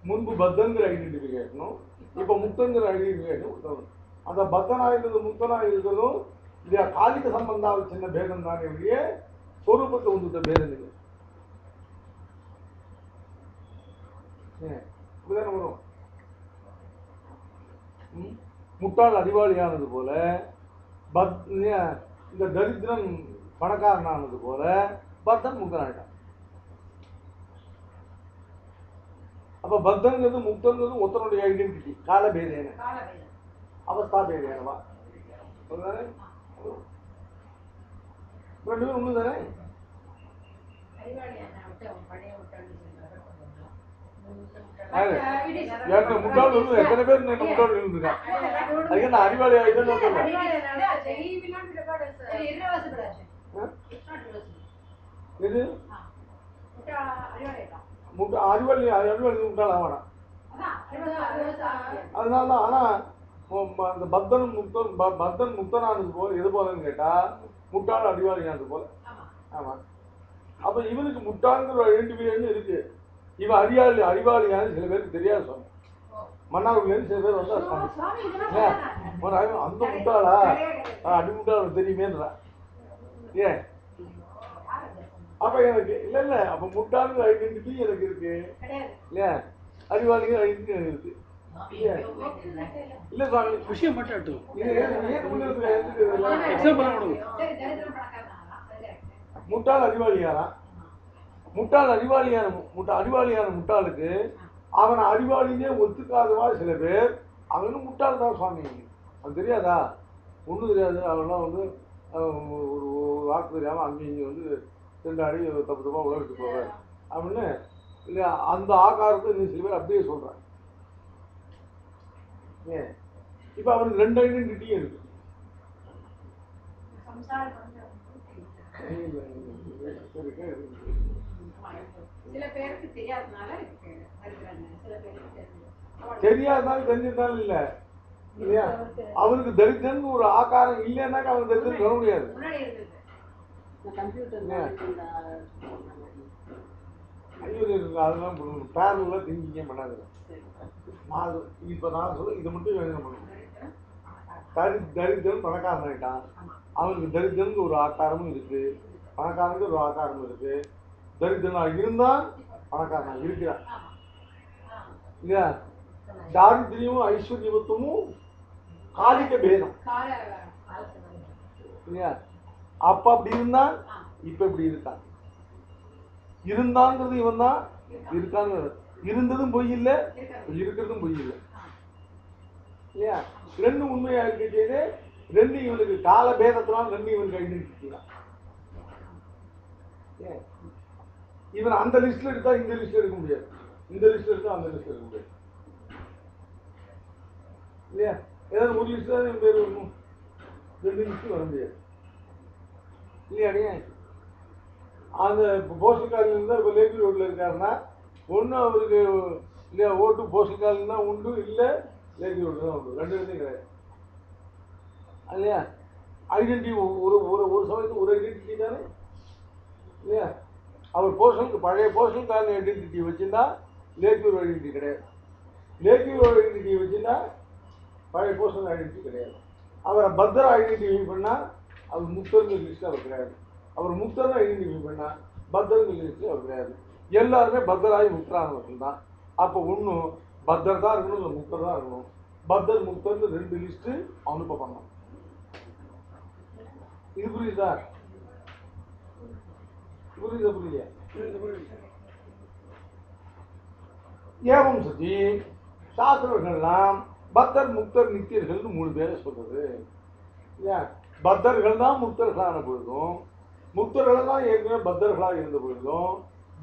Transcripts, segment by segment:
முன்பு பத்தங்கிற ஐடென்டிஃபிகேஷனும் இப்போ முக்தங்கிற ஐடென்டிஃபிகேஷனும் அந்த பத்தனாக இருக்கிறது முக்தனாக இருக்கிறதும் இல்லையா காலிக சம்பந்தாவை சின்ன பேதம் தானே ஒழிய சொரூபத்தை வந்துட்ட பேதம் இல்லை. இப்படிதானே வரும். முட்டாள் அறிவாளியானது போல இந்த தரித்திரன் பணக்காரனானது போல பத்தன் முக்தனாயிட்டான். அப்ப பத்தங்கிறது முக்தங்கிறது ஒருத்தனுடைய ஐடென்டிட்டி காலபேதேன அவஸ்தா பேதேனவா ரெண்டு பேரும் ஒண்ணு தானே. முட்டாள் எத்தனை பேர் முட்டாள் இருக்கான். அதுக்கு நான் அறிவாளி ஆயிட்டேன்னு அறிவாளி அறிவாளி முட்டாள் ஆவானா. அதனாலதான் ஆனா அந்த பத்தன் முக்தனானது போல எது போலன்னு கேட்டா முட்டாள் அறிவாளியானது போல. ஆமா. அப்ப இவனுக்கு முட்டாள்ங்கிற ஐடென்டிஃபிகேஷன் இருக்கு. இவன் அறிவாளியான சில பேருக்கு தெரியாது சொன்ன மன்னார்குடியில சில பேர் வந்தா அந்த முட்டாளா அடிமுட்டாள் தெரியுமேன்றா. ஏன் அப்ப எனக்கு இல்ல இல்ல அப்ப முட்டாளுங்கிற ஐடென்டிட்டி எனக்கு இருக்கு இல்லையா அறிவாளிங்கிற ஐடென்டிட்டி எனக்கு இருக்கு. இல்ல சாமி விஷயம் மட்டும் முட்டாள் அறிவாளியாரா முட்டாள் அறிவாளியான முட்டாளுக்கு அவனை அறிவாளினே ஒத்துக்காதவா சில பேர் அவனும் முட்டாள் தான் சுவாமி. அது தெரியாதா ஒன்றும் தெரியாது. அவெல்லாம் வந்து ஒரு வாக்கு தெரியாமல் அங்கேயும் இங்கே வந்து திண்டாடி தப்பு தப்பாக உலகத்துக்கு போவேன் அப்படின்னு இல்லையா அந்த ஆகாரத்தை இன்னும் சில பேர் அப்படியே சொல்கிறாங்க. ஏன் இப்போ அவனுக்கு ரெண்டு ஐடென்டிட்டியும் இருக்கு. தெரியாதனாலும் தெரிஞ்சிருந்தாலும் இல்ல இல்லையா அவனுக்கு தரித்திரன் ஒரு ஆகாரம் இல்லைன்னாக்க அவனுக்கு தரித்திரன் வர முடியாது. அதெல்லாம் பேரல திங்கிங்க பண்ணாது. இப்ப நான் சொல்ல இதை மட்டும் யோசனை பண்ணணும். தரித்திரன் பணக்காரன் ஆயிட்டான். அவனுக்கு தரித்திரனுக்கு ஒரு ஆகாரமும் இருக்கு பணக்காரனுக்கு ஒரு ஆகாரமும் இருக்கு. தரித்திரனா இருந்தான் பணக்காரனா இருக்கிறான் இல்லையா. தாரித்திரியமும் ஐஸ்வர்யத்துவமும் காலிக பேதம் இல்லையா. அப்ப அப்படி இருந்தான் இப்ப இப்படி இருக்கான். இருந்தாங்கிறது இவன் தான் இருக்காங்க. இருந்ததும் பொய் இல்லை இருக்கிறதும் பொய் இல்லை இல்லையா. ரெண்டு உண்மையா இருக்கிறது. ரெண்டு இவனுக்கு கால பேதத்தினால் ரெண்டு இவனுக்கு ஐடென்டிட்டி தான். இவன் அந்த லிஸ்ட்ல எடுத்தா இந்த லிஸ்ட்ல எடுக்க முடியாது. இந்த லிஸ்ட்ல எடுத்தா அந்த லிஸ்ட்ல எடுக்க முடியாது இல்லையா. ஏதாவது ஒரு லிஸ்ட் தான் பேர் வரணும். ரெண்டு லிஸ்ட் வர முடியாது இல்லையா. அந்த போஸ்டல் காலில் இருந்தால் இப்போ லேபி ரோட்ல இருக்காருன்னா ஒன்று அவருக்கு இல்லையா ஓட்டு போஸ்டல் காலில் தான் உண்டு இல்லை லேபி ரோடு தான் உண்டு. ரெண்டு இடத்தையும் கிடையாது இல்லையா. ஐடென்டிட்டி ஒரு ஒரு சமயத்துக்கு ஒரு ஐடென்டிட்டி தானே இல்லையா. அவர் போஸ்டலுக்கு பழைய போஸ்டல் கார்டு ஐடென்டிட்டி வச்சுருந்தா லேக்யூர் ஐடென்டிட்டி கிடையாது. லேக்யூர் ஐடென்டிட்டி வச்சுருந்தா பழைய போஸ்டல் ஐடென்டிட்டி கிடையாது. அவரை பத்தர் ஐடென்டிஃபை பண்ணால் அவர் முக்தருங்கிற லிஸ்ட்டில் அவர் கிடையாது. அவர் முக்தர் ஐடென்டிஃபை பண்ணால் பத்தருங்கிற லிஸ்ட்டில் அவர் கிடையாது. எல்லாருமே பத்தராகி முக்தரானவர்கள் தான். அப்போ ஒன்றும் பத்தர் தான் இருக்கணும் இல்லை முக்தர் தான் இருக்கணும். பத்தர் முக்தர்னு ரெண்டு லிஸ்ட்டு அவனுக்கு பண்ணணும். இது புரியுதா புரியலையா. ஏவம் சதி சாஸ்திரங்கள்லாம் பத்தர் முக்தர் நித்தியர்கள் மூணு பேரை சொல்றது. பத்தர்கள் தான் முக்தர்களான பொழுதும் முக்தர்கள் தான் ஏற்கனவே பத்தர்களாக இருந்த பொழுதும்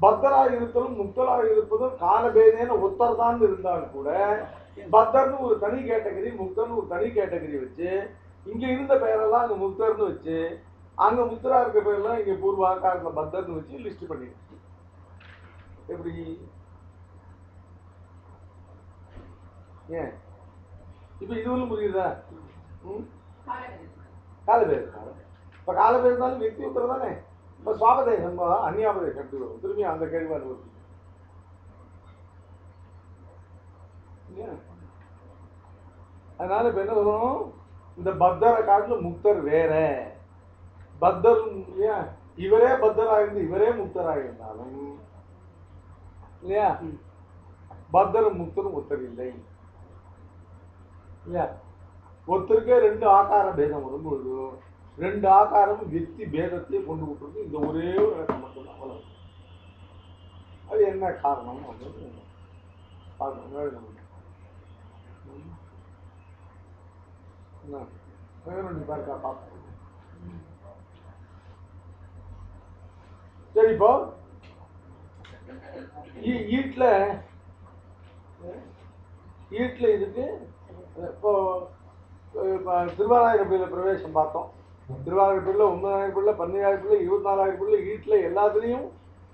பத்தராக இருப்பதும் முக்தராக இருப்பதும் காலபேதேன ஒத்தர் தான் இருந்தாலும் கூட பத்தர்னு ஒரு தனி கேட்டகரி முக்தர்னு ஒரு தனி கேட்டகரி வச்சு இங்க இருந்த பெயரெல்லாம் அங்க முக்தர்னு வச்சு அங்க முக்தரா இருக்க பேர்லாம் இங்க பூர்வாக்காரத்துல பத்தர்னு வச்சு லிஸ்ட் பண்ணிடுச்சு. எப்படி ஏன் இப்ப இது ஒன்றும் புரியுதா. காலபேர் இப்ப காலபேர் இருந்தாலும் வியக்தி உத்தரம் தானே. இப்ப சுவாபதேசம் அந்நியாபதேசம் வரும் திரும்பி அந்த கேள்வி வருது. இல்லையா? அதனால இப்ப என்ன சொல்லணும், இந்த பத்தரை காட்டிலும் முக்தர் வேற. பத்தர் இல்லையா, இவரே பத்தராயிருந்து இவரே முக்தராயிருந்தாலும் இல்லையா, பத்தரும் முக்தரும் ஒருத்தர் இல்லை இல்லையா. ஒருத்தருக்கே ரெண்டு ஆகார பேதம் வரும்பொழுது ரெண்டு ஆகாரமும் வெத்தி பேதத்தையே கொண்டு விட்டுருக்கு. இந்த ஒரே ஒரு இடத்துல மட்டும்தான் அவ்வளவு. அது என்ன காரணம் அப்படின்னு பார்க்கணும். சரி, இப்போ ஈட்ல இதுக்கு இப்போ திருவாராயிரப்பள்ளியில பிரவேசம் பார்த்தோம். திருவாராயிரப்பள்ளியில 9,000 பிள்ளை, 12,000 பிள்ளை, 24,000 பிள்ளை, ஈட்ல எல்லாத்துலேயும்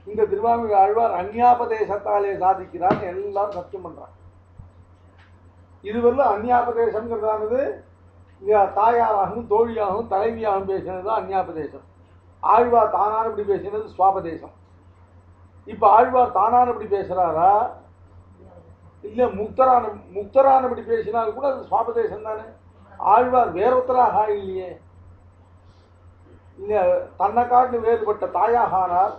இந்த திருவாரூர் ஆழ்வார் அந்நியாபதேசத்தாலே சாதிக்கிறார் எல்லாரும் சத்தியம் பண்றாங்க. இதுவரையிலும் அந்நியாபதேசம்ங்கிறதானது தாயாராகவும் தோழியாகவும் தலைவியாகவும் பேசினது தான் அந்நியாபதேசம். ஆழ்வார் தானானபடி பேசினது சுவாபதேசம். இப்ப ஆழ்வார் தானானபடி பேசுறாரா இல்ல முக்தரானபடி பேசினாலும் கூட அது சுவாபதேசம் தானே. ஆழ்வார் வேறொத்தராக இல்லையே. இல்ல தன்னை காட்டு வேறுபட்ட தாயாக ஆனார்,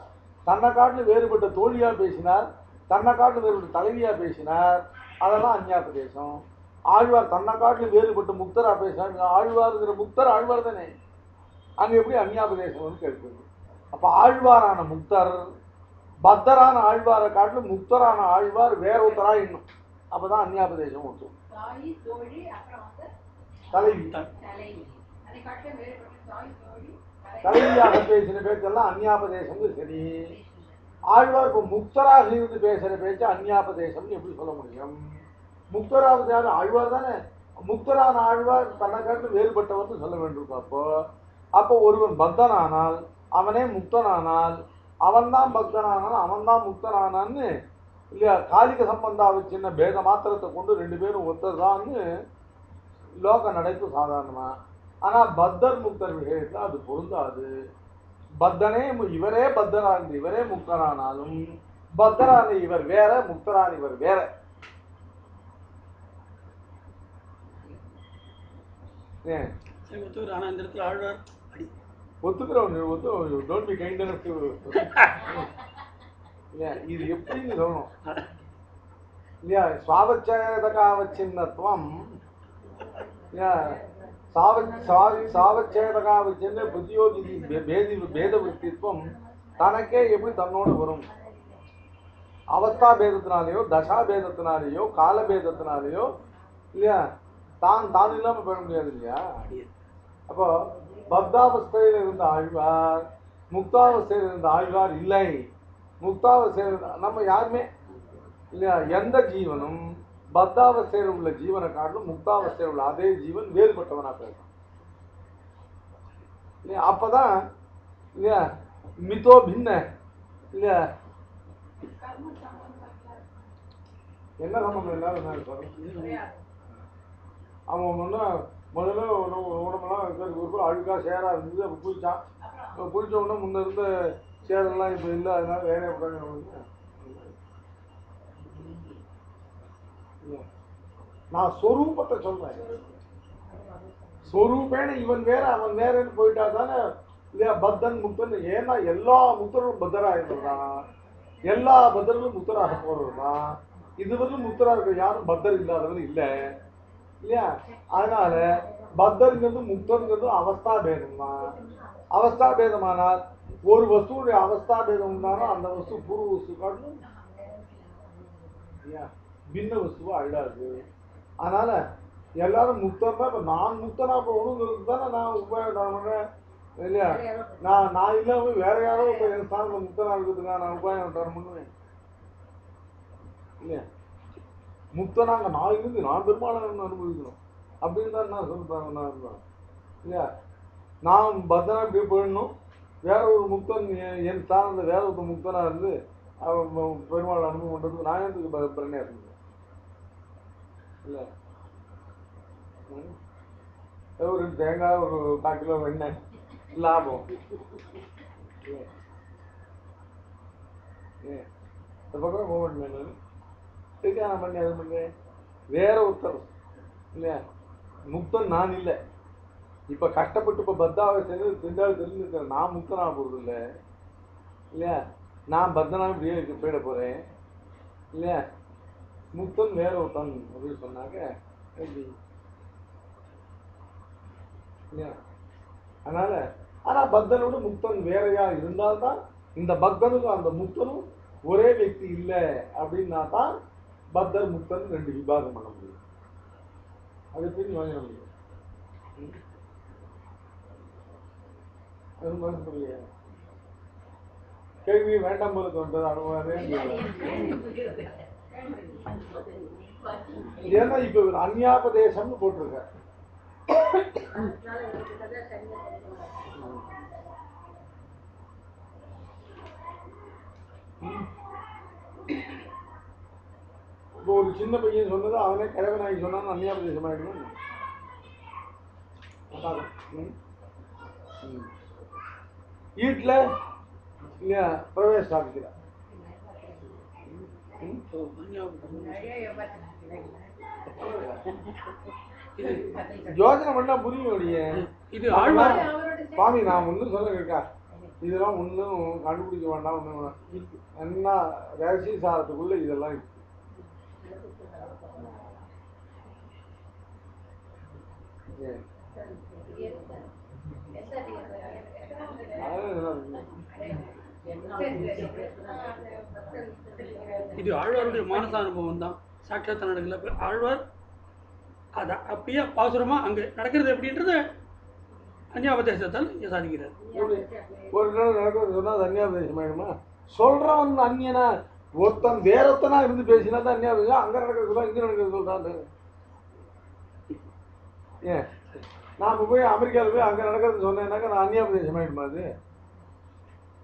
தன்னை காட்டு வேறுபட்ட தோழியா பேசினார், தன்னை காட்டு வேறுபட்ட தலைவியா பேசினார், அதெல்லாம் அந்நியாபதேசம். ஆழ்வார் தன்னை காட்டு வேறுபட்ட முக்தரா பேசினார், ஆழ்வாருங்கிற முக்தர் ஆழ்வார் தானே. அங்க எப்படி அந்நியாபதேசம் கேட்குது. அப்ப ஆழ்வாரான முக்தர் பத்தரான ஆழ்வாரை காட்டிலும் முக்தரான ஆழ்வார் வேற ஒருத்தரா இன்னும், அப்பதான் அந்நியாபதேசம் ஒருத்தர். தலைவியாக பேசின பேச்செல்லாம் அந்நியாபதேசம். சரி, ஆழ்வார் இப்ப முக்தராக இருந்து பேசுற பேச்சு அந்நியாபதேசம் எப்படி சொல்ல முடியும்? முக்தராவது யாரு? ஆழ்வார் தானே. முக்தரான ஆழ்வார் தன்னை காட்டு வேறுபட்டவர்னு சொல்ல வேண்டும். அப்போ ஒருவன் பக்தனானால் அவனே முக்தனானால், அவன்தான் பக்தனானால் அவன்தான் முக்தனானான்னு இல்லையா, காலிக சம்பந்தாவை சின்ன பேத மாத்திரத்தை கொண்டு ரெண்டு பேரும் ஒத்ததான்னு லோக நடைப்பு சாதாரணமா. ஆனா பத்தர் முக்தர் விஷயத்துல அது பொருந்தாது. பத்தனே இவரே பத்தரான இவரே முக்தரானாலும் பத்தரான இவர் வேற, முக்தரான இவர் வேற. இது எப்படின்னு சொல்லணும் இல்லையா. சுவாவச்சேதகாவச்சின்னத்துவம் சாவச்சேதகாவச்சின்ன புத்தியோகி பேத விற்பித்துவம் தனக்கே எப்படி தன்னோடு வரும்? அவஸ்தா பேதத்தினாலேயோ தசா பேதத்தினாலேயோ கால பேதத்தினாலேயோ இல்லையா, தான் இல்லாம பெற முடியாது இல்லையா. அப்போ பத்தாவஸ்தையில் இருந்த ஆழ்வார் முக்தாவஸ்தையில் இருந்த ஆழ்வார் இல்லை. முக்தாவஸ்தையில் நம்ம யாருமே இல்லையா, எந்த ஜீவனும் பத்தாவஸ்தையில் உள்ள ஜீவனை காட்டிலும் முக்தாவஸ்தையில் உள்ள அதே ஜீவன் வேறுபட்டவனா பேசும் இல்லையா. அப்பதான் இல்லையா மிதோ பின்ன இல்லையா, என்ன சம்பந்தம் இல்லாத அவன் முதல்ல உடம்பெல்லாம் அழுக்கா சேரா இருந்தது. அப்போ குளிச்சான். குளிச்ச உடனே முன்ன இருந்த சேரெல்லாம் இப்போ இல்லை, அதனால வேலையை விட்டாங்க. நான் சொரூபத்தை சொல்றேன். சொரூபேன இவன் வேற அவன் வேறன்னு போயிட்டா தானே இல்லையா பத்தன் முக்தன். ஏன்னா எல்லா முக்தர்களும் பத்தராக இருந்ததுதான், எல்லா பத்தர்களும் முக்தராக போறதுதான். இதுவரையும் முக்தரா இருக்க யாரும் பத்தர் இல்லாதவன் இல்லை இல்லையா. அதனால பத்தருங்கிறது முக்தருங்கிறது அவஸ்தா பேதம் தான். அவஸ்தா பேதமானால் ஒரு வஸ்துடைய அவஸ்தா பேதம் உண்டாலும் அந்த வஸ்து பூர்வ வஸ்து காட்டும் பின்ன வஸ்துவா ஆயிடாது. அதனால எல்லாரும் முக்தர் தான். இப்ப நான் முக்தனா போகணுங்கிறது தானே நான் உபாயம் பண்றேன் இல்லையா. நான் இல்லாம வேற யாரோ இப்ப என் ஸ்தானத்துல முக்தனா இருக்கிறதுக்காக நான் உபாயம் பண்ணுவேன் இல்லையா. முக்தனாங்க நான் இருந்து நான் பெருமாளன் அனுபவிக்கணும் அப்படின்னு தான் நான் சொல்லிப்பாங்க. நான் இருந்தேன் இல்லையா. நான் பத்தனா இப்படி போயிடணும், வேற ஒரு முக்தன் என் ஸ்தானத்தில் வேற ஒரு முக்தனா இருந்து பெருமாள் அனுபவம் பண்றதுக்கு நான் எதுக்கு பிரண்ணையா இருந்தேன் இல்லை. ஒரு தேங்காய் ஒரு 1/4 கிலோ வெண்ணெய் லாபம். இந்த பக்கம் போக மாட்டேன் நான் பண்ணி அது பண்ணுறேன் வேற ஒருத்தர் இல்லையா, முக்தன் நான் இல்லை. இப்ப கஷ்டப்பட்டு இப்ப பத்தாவை தெரிஞ்சிருக்கிறேன், நான் முக்தனா போறது இல்லை இல்லையா, நான் பத்தனா இப்படியே போயிட போறேன் இல்லையா. முக்தன் வேற ஒருத்தன் அப்படின்னு சொன்னாக்க எப்படி இல்லையா. அதனால ஆனா பக்தனோட முக்தன் வேறையா இருந்தால்தான் இந்த பக்தனுக்கும் அந்த முக்தனும் ஒரே व्यक्ति இல்லை அப்படின்னா தான் பக்தர் முக்தன் ரெண்டு விபாகம் பண்ண முடியும். அதை எப்படி வாங்க முடியும்? கேள்வி வேண்டாம் போல தோன்றது அனுபவம். ஏன்னா இப்ப அந்நியாபதேசம்னு போட்டிருக்க. இப்போ ஒரு சின்ன பையன் சொன்னது அவனே கிழவனாகி சொன்னான்னு அந்நியாபதேசம் ஆகிடணும். வீட்டுல இல்லையா பிரவேச சாதிக்கிறார். யோசனை பண்ணா புரியும் இல்லையே. இது சுவாமி நான் ஒன்னும் சொல்ல கேட்கா, இதெல்லாம் ஒன்றும் கண்டுபிடிக்க வேண்டாம். ஒன்றும் என்ன ரகசிய சாரத்துக்குள்ள இதெல்லாம் இருக்கு. இது ஆழ்வாருடைய மானச அனுபவம் தான். சாட்சாத் நடக்கல, ஆழ்வார் அதை அப்படியே பாசுரமா அங்க நடக்கிறது எப்படின்றது அந்நியாபதேசத்தால் சாதிக்கிறார். ஒரு நாள் நடக்கிறது சொன்னா அது அந்நியாபதேசம் ஆயிடுமா? சொல்றவன் அந்நியனா ஒருத்தன் வேறொத்தனா இருந்து பேசினா தான் அந்நியாபதேசம். அங்க நடக்கிறது சொல்ல இங்க நடக்கிறது சொல்றான். ஏன் நாம போய் அமெரிக்காவில் போய் அங்க நடக்கிறது சொன்னேன்னாக்க நான் அந்நியாபதேசம் ஆயிடுமா? அது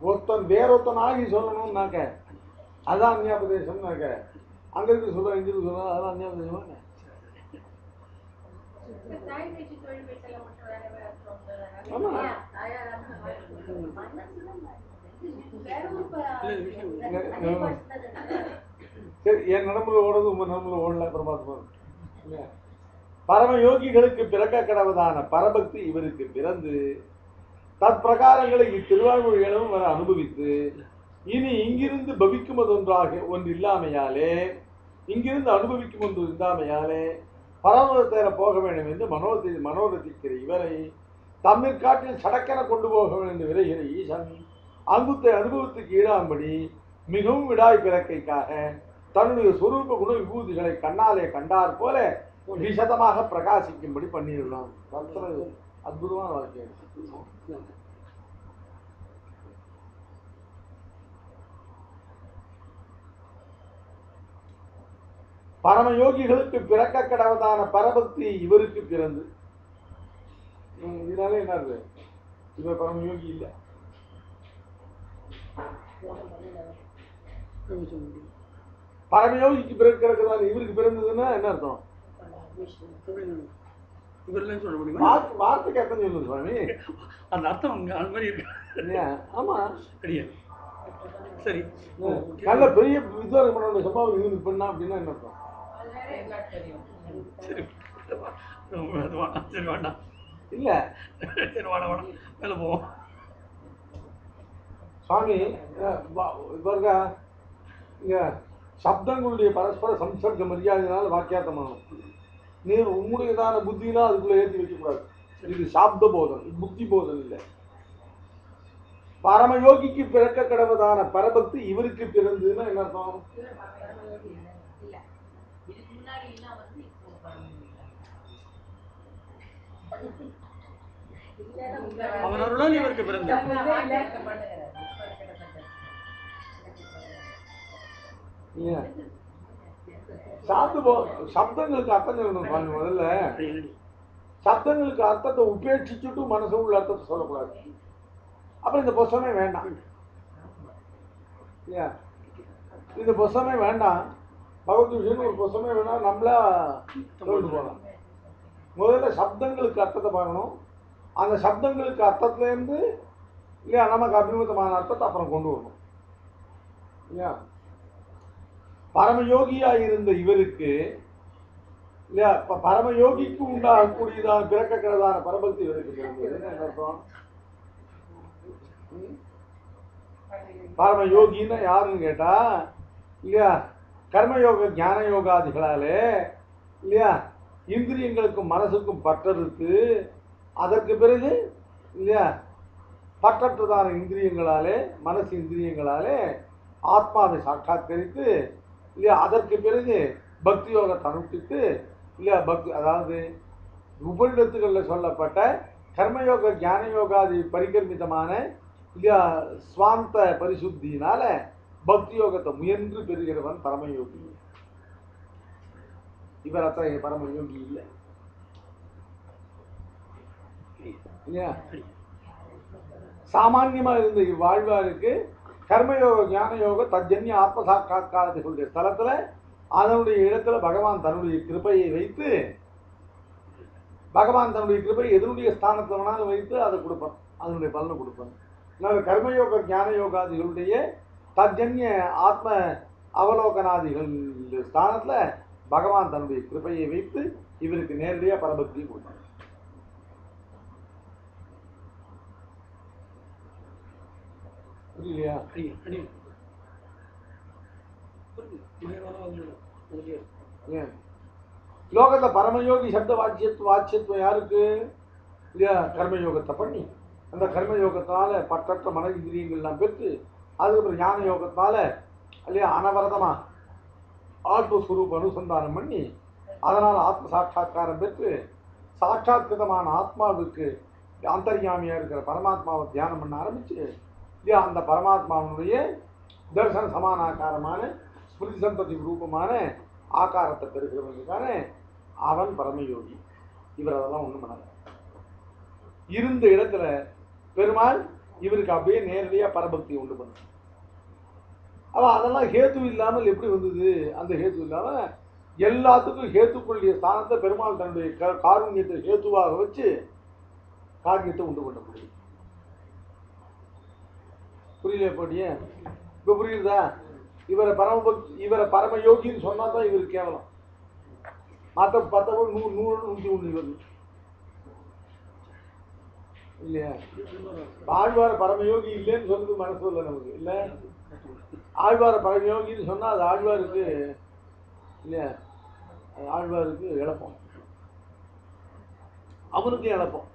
ஒருத்தன் வேறொத்தனாகி சொல்லணும்னாக்க அதான் அந்நியாபதேசம்னாக்க. அங்க இருக்கு சொல்ல இங்க இருக்கு சொல்ல அதான் அந்நியாபதேசமா? சரி, என் நடைமுறை ஓடுறது உங்க நடைமுறை ஓடல பரமாத்மா. பரம யோகிகளுக்கு பிறக்க கடவுதான பரபக்தி இவருக்கு பிறந்து தற்பிரகாரங்களை இத்திருவாழ்மொழிகளும் வர அனுபவித்து இனி இங்கிருந்து பவிக்கும் ஒன்று இல்லாமையாலே இங்கிருந்து அனுபவிக்கும் ஒன்று இல்லாமையாலே பரமதேர போக வேண்டும் என்று மனோரதிக்கிற இவரை தம்மிற்காட்டில் சடக்கென கொண்டு போக வேண்டும் விரைகிற ஈசன் அங்குத்தை அனுபவத்துக்கு ஈடாகும்படி மிகவும் விடாய் பிறக்கைக்காக தன்னுடைய சொரூப குண விபூதிகளை கண்ணாலே கண்டார் போல விசதமாக பிரகாசிக்கும்படி பண்ணிடலாம். அற்புதமான வாழ்க்கை. பரமயோகிகளுக்கு பிறக்க கடவுதான பரபக்தி இவருக்கு பிறந்து, இதனால என்ன இருக்கு, இவர் பரமயோகி இல்லை. பரமயோகிக்கு பிறக்கிறதுனால இவருக்கு பிறந்ததுன்னா என்ன அர்த்தம்? வார்த்தைக்கு அர்த்தம் சொல்லுங்க சுவாமி. அந்த அர்த்தம் அந்த மாதிரி இருக்கு. ஆமா சரி, நல்ல பெரிய வித்வாரம் பண்ண சம்பாவம் இவனுக்கு பண்ணா அப்படின்னா என்ன அர்த்தம்? சரி வேண்டாம் இல்ல சரி வேணாம் மேல போவோம். சுவாமி இவர்க இங்க சப்தங்களுடைய பரஸ்பர சம்சர்க்க மரியாதையினால வாக்கியார்த்தம் பண்ணணும். நீர் உம்முடையதான புத்தினா அதுக்குள்ள ஏற்றி வைக்கக்கூடாது. இது சாப்த போதம், புத்தி போதம் இல்லை. பரமயோகிக்கு பிறக்க கடவுதான பரபக்தி இவருக்கு பிறந்ததுன்னா என்ன அர்த்தம்? அவனருடன் இவருக்கு பிறந்த சப்தங்களுக்கு அர்த்தம் சொல்லணும். முதல்ல சப்தங்களுக்கு அர்த்தத்தை உபேட்சிச்சுட்டு மனசு உள்ள அர்த்தத்தை சொல்லக்கூடாது. அப்புறம் இந்த புஸ்தகமே வேண்டாம் இல்லையா? இந்த புஸ்தகமே வேண்டாம், பகவத் விஷயம் ஒரு புஸ்தகமே வேண்டாம், நம்மளா சொல்லிட்டு போகலாம். முதல்ல சப்தங்களுக்கு அர்த்தத்தை பார்க்கணும். அந்த சப்தங்களுக்கு அர்த்தத்திலேருந்து இல்லையா நமக்கு அபிமுகமான அர்த்தத்தை அப்புறம் கொண்டு வரணும் இல்லையா? பரமயோகியா இருந்த இவருக்கு இல்லையா? பரமயோகிக்கு உண்டாகக்கூடியதான் பிறக்கிறதான பரபக்தி இருக்கிறது. என்ன அர்த்தம்? பரமயோகின்னு யாருன்னு கேட்டா இல்லையா, கர்மயோக ஞான யோகாதிகளாலே இல்லையா இந்திரியங்களுக்கும் மனசுக்கும் பற்றறுத்து அதற்கு பிறகு இல்லையா பற்றற்றதான இந்திரியங்களாலே மனசு இந்திரியங்களாலே ஆத்மாவை சாட்சாத்கரித்து இல்லையா அதற்கு பிறகு பக்தி யோகத்தை அனுஷ்டித்து இல்லையா பக்தி, அதாவது உபநிடத்துகளில் சொல்லப்பட்ட கர்மயோக ஞான யோகாதி பரிகர்மிதமான இல்லையா ஸ்வாந்த பரிசுத்தினால பக்தி யோகத்தை முயன்று பெறுகிறவன் பரமயோகி. இவர் அத்தகைய பரமயோகி இல்லை இல்லையா? சாமான்யமா இருந்த இவ்வாழ்வாருக்கு கர்மயோக ஞான யோக தஜன்ய ஆத்ம சாட்சாத்காரத்துடைய ஸ்தலத்துல அதனுடைய இடத்துல பகவான் தன்னுடைய கிருபையை வைத்து, பகவான் தன்னுடைய கிருபை எதனுடைய ஸ்தானத்தில் வேணாலும் வைத்து அதை கொடுப்பான், அதனுடைய பலனை கொடுப்பான். கர்மயோக ஞான யோகாதிகளுடைய தஜன்ய ஆத்ம அவலோகனாதிகள் ஸ்தானத்துல பகவான் தன்னுடைய கிருபையை வைத்து இவருக்கு நேரடியாக பரபக்தியை கொடுப்பான். புரியலையா? லோகத்துல பரமயோகி சப்த வாட்சியத்துவம் யாருக்கு இல்லையா? கர்மயோகத்தை பண்ணி அந்த கர்மயோகத்தினால பற்றற்ற மன இந்திரியங்கள்லாம் பெற்று அதுக்கப்புறம் ஞான யோகத்தினால இல்லையா அனவரதமா ஆத்மஸ்வரூப அனுசந்தானம் பண்ணி அதனால் ஆத்ம சாட்சா்காரம் பெற்று சாட்சாத்கிருதமான ஆத்மாவுக்கு அந்தர்யாமியா இருக்கிற பரமாத்மாவை தியானம் பண்ண ஆரம்பிச்சு இல்லையா அந்த பரமாத்மாவனுடைய தர்சன சமானாக்காரமான ஸ்மிருதி சந்ததி ரூபமான ஆகாரத்தை பெறுகிறவனுக்கான அவன் பரமயோகி. இவர் அதெல்லாம் ஒண்ணும் பண்ணாங்க. இருந்த இடத்துல பெருமாள் இவருக்கு அப்படியே நேரடியா பரபக்தி உண்டு பண்ண. அவ அதெல்லாம் ஹேத்து இல்லாமல் எப்படி வந்தது? அந்த ஹேத்து இல்லாம எல்லாத்துக்கும் ஹேத்துக்குள்ளிய ஸ்தானத்தை பெருமாள் தன்னுடைய காருண்யத்தை ஹேத்துவாக வச்சு காரியத்தை உண்டு பண்ண முடியும். புரியல? எப்படியே இப்ப புரியுதா? இவரை பரமயோகின்னு சொன்னா தான் இவருக்கு கேவலம். மற்ற 10 100 101 வருது இல்லையா? ஆழ்வார பரமயோகி இல்லைன்னு சொல்றது மனசு இல்லை நமக்கு இல்ல. ஆழ்வார பரமயோகின்னு சொன்னா அது ஆழ்வாருக்கு இல்லையா, ஆழ்வாருக்கு இழப்போம், அவனுக்கு இழப்போம்.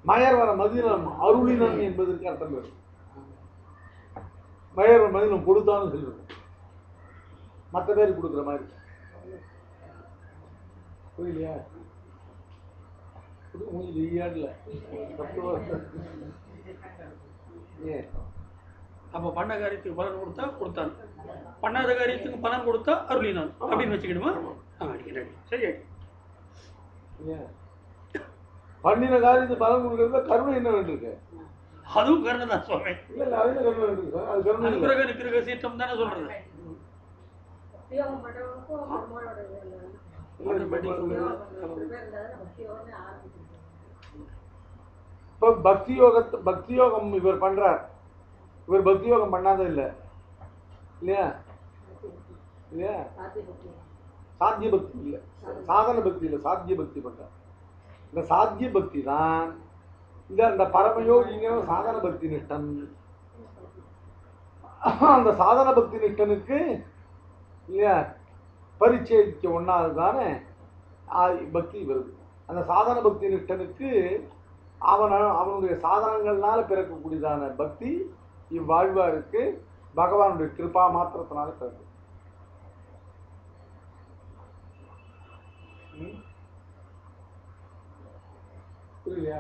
மயர் வர மதினம் அருளினன் என்பதற்கு அர்த்தம் வரும். மயர் வர மதினம் கொடுத்தான்னு சொல்லுவோம், மற்ற பேருக்கு கொடுக்குற மாதிரி. புரியலையா? அப்ப பண்ண காரியத்துக்கு பலன் கொடுத்தா கொடுத்தான், பண்ணாத காரியத்துக்கு பலன் கொடுத்தா அருளினான் அப்படின்னு வச்சுக்கணுமா? சரி. பண்ணின காரியத்துக்கு பலன் கொடுக்கறத கருணை என்ன வேண்டியிருக்கு? அதுவும் கருணை தான் சொல்றேன். இல்ல அது என்ன கருணை வேண்டியிருக்கு? அது கருணை அனுகிரக நிகிரக சீற்றம் தானே சொல்றது. இப்ப பக்தி யோகம் இவர் பண்றார். இவர் பக்தி யோகம் பண்ணாத இல்ல இல்லையா? இல்லையா? சாத்திய பக்தி இல்ல, சாதன பக்தி இல்ல, சாத்திய பக்தி பண்றார். இந்த சாத்திய பக்தி தான் இந்த பரமயோகிங்கிற சாதன பக்தி நிஷ்டன். அந்த சாதன பக்தி நிஷ்டனுக்கு இல்லையா பரிச்சேதிக்க ஒண்ணாதுதானே பக்தி வருது. அந்த சாதன பக்தி நிஷ்டனுக்கு அவனுடைய சாதனங்கள்னால பிறக்கக்கூடியதான பக்தி இவ்வாழ்வாருக்கு பகவானுடைய கிருபா மாத்திரத்தினால பிறகு. புரியலையா?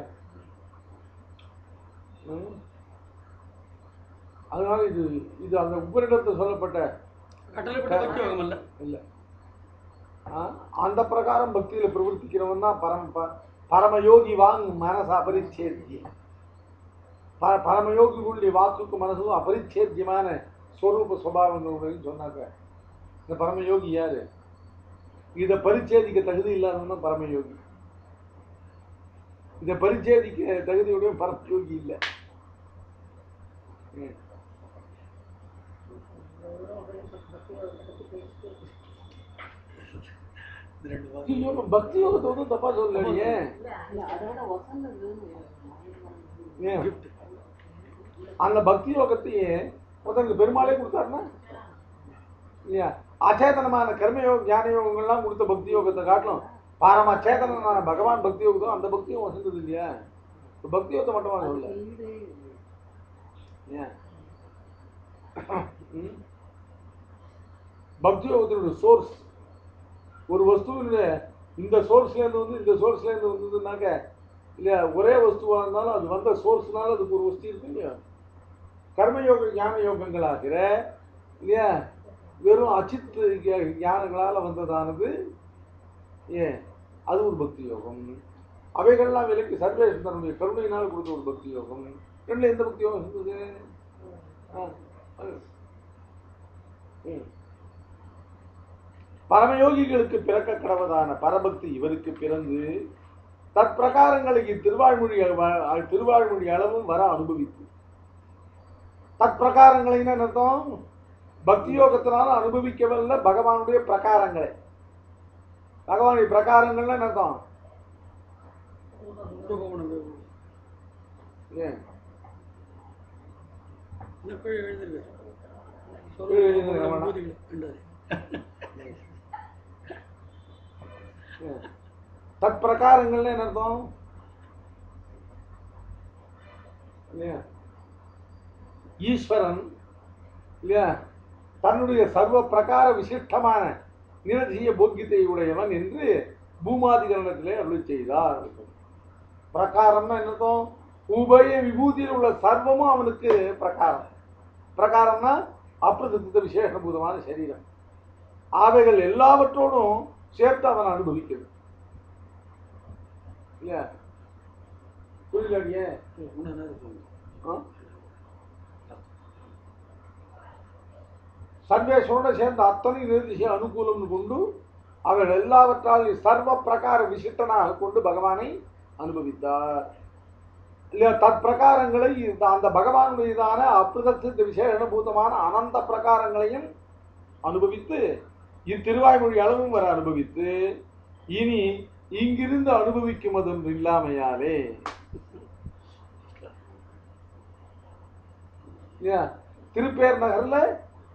அதனால இது அந்த உபரிடத்தில் சொல்லப்பட்ட இல்ல. அந்த பிரகாரம் பக்தியில பிரவர்த்திக்கிறவன் தான் பரமயோகி வாங் மனச அபரிச்சேத்தியம். பரமயோகிகளுடைய வாக்குக்கு மனசும் அபரிச்சேத்தியமான ஸ்வரூப சுபாவங்கள் சொன்னாங்க. இந்த பரமயோகி யாரு? இதை பரிச்சேதிக்க தகுதி இல்லாதவன் தான் பரமயோகி. இதை பரிச்சேதிக்க தகுதியுடைய பரமயோகி இல்லை. இந்த 2 வாரம் ஐயோ பக்தி யோகத்தை வந்து தப்பா சொல்லலையே. ஏன் gift. அந்த பக்தி யோகத்தையே ஒருத்தனுக்கு பெருமாளே கொடுத்தாருன்னா இல்லையா? அச்சேதனமான கர்மயோக ஞான யோகங்கள்லாம் கொடுத்த பக்தி யோகத்தை காட்டணும் பாரமா சேதனமான பகவான் பக்தி யோகத்தும் அந்த பக்தியும் வசந்தது இல்லையா? பக்தி யோகத்தை மட்டுமா சொல்ல ஏன் பக்தி யோகத்தினுடைய சோர்ஸ் ஒரு வஸ்துவினுடைய இந்த சோர்ஸ்லேருந்து வந்து இந்த சோர்ஸ்லேருந்து வந்ததுனாக்க இல்லையா? ஒரே வஸ்துவாக இருந்தாலும் அது வந்த சோர்ஸ்னால அதுக்கு ஒரு வஸ்து இருக்கு இல்லையா? கர்மயோக ஞான யோகங்களாகிற இல்லையா வெறும் அச்சித்து ஞானங்களால் வந்ததானது ஏன் அது ஒரு பக்தி யோகம். அவைகள்லாம் விலைக்கு சர்வேஷன் தன்னுடைய கருணையினால் கொடுத்த ஒரு பக்தி யோகம். ரெண்டுல எந்த பக்தி யோகம் இருந்தது? பரமயோகிகளுக்கு பிறக்க கடவதான பரபக்தி இவருக்கு பிறந்து தற்பிரகாரங்களுக்கு திருவாழ்மொழி அளவும் வர அனுபவித்து தற்பிரகாரங்களை அர்த்தம் பக்தி யோகத்தினால அனுபவிக்கவல்ல பகவானுடைய பிரகாரங்களை. பகவானுடைய பிரகாரங்கள்ல அர்த்தம் தற்பிரகாரங்கள்ல என்ன அர்த்தம்? ஈஸ்வரன் இல்லையா தன்னுடைய சர்வ பிரகார விசிஷ்டமான நிரதிய போக்கியத்தை உடையவன் என்று பூமாதிகரணத்திலே அருளி செய்தார். பிரகாரம்னா என்னதும் உபய விபூதியில் உள்ள சர்வமும் அவனுக்கு பிரகாரம். பிரகாரம்னா அப்பிரதித்த விசேஷபூதமான சரீரம். அவைகள் எல்லாவற்றோடும் சேர்த்து அவன் அனுபவிக்கிறது இல்லையா? புரியலையே? சர்வேஸ்வரோட சேர்ந்த அத்தனை நிர்திசை அனுகூலம்னு கொண்டு அவர்கள் எல்லாவற்றாலும் சர்வ பிரகார விசிட்டனாக கொண்டு பகவானை அனுபவித்தார் இல்லையா? தற்பிரகாரங்களை அந்த பகவானுடையதான அப்பிரசித்த விசேஷபூதமான அனந்த பிரகாரங்களையும் அனுபவித்து இத்திருவாய்மொழி அளவும் வர அனுபவித்து இனி இங்கிருந்து அனுபவிக்கும் அதொன்று இல்லாமையாலே திருப்பேர் நகர்ல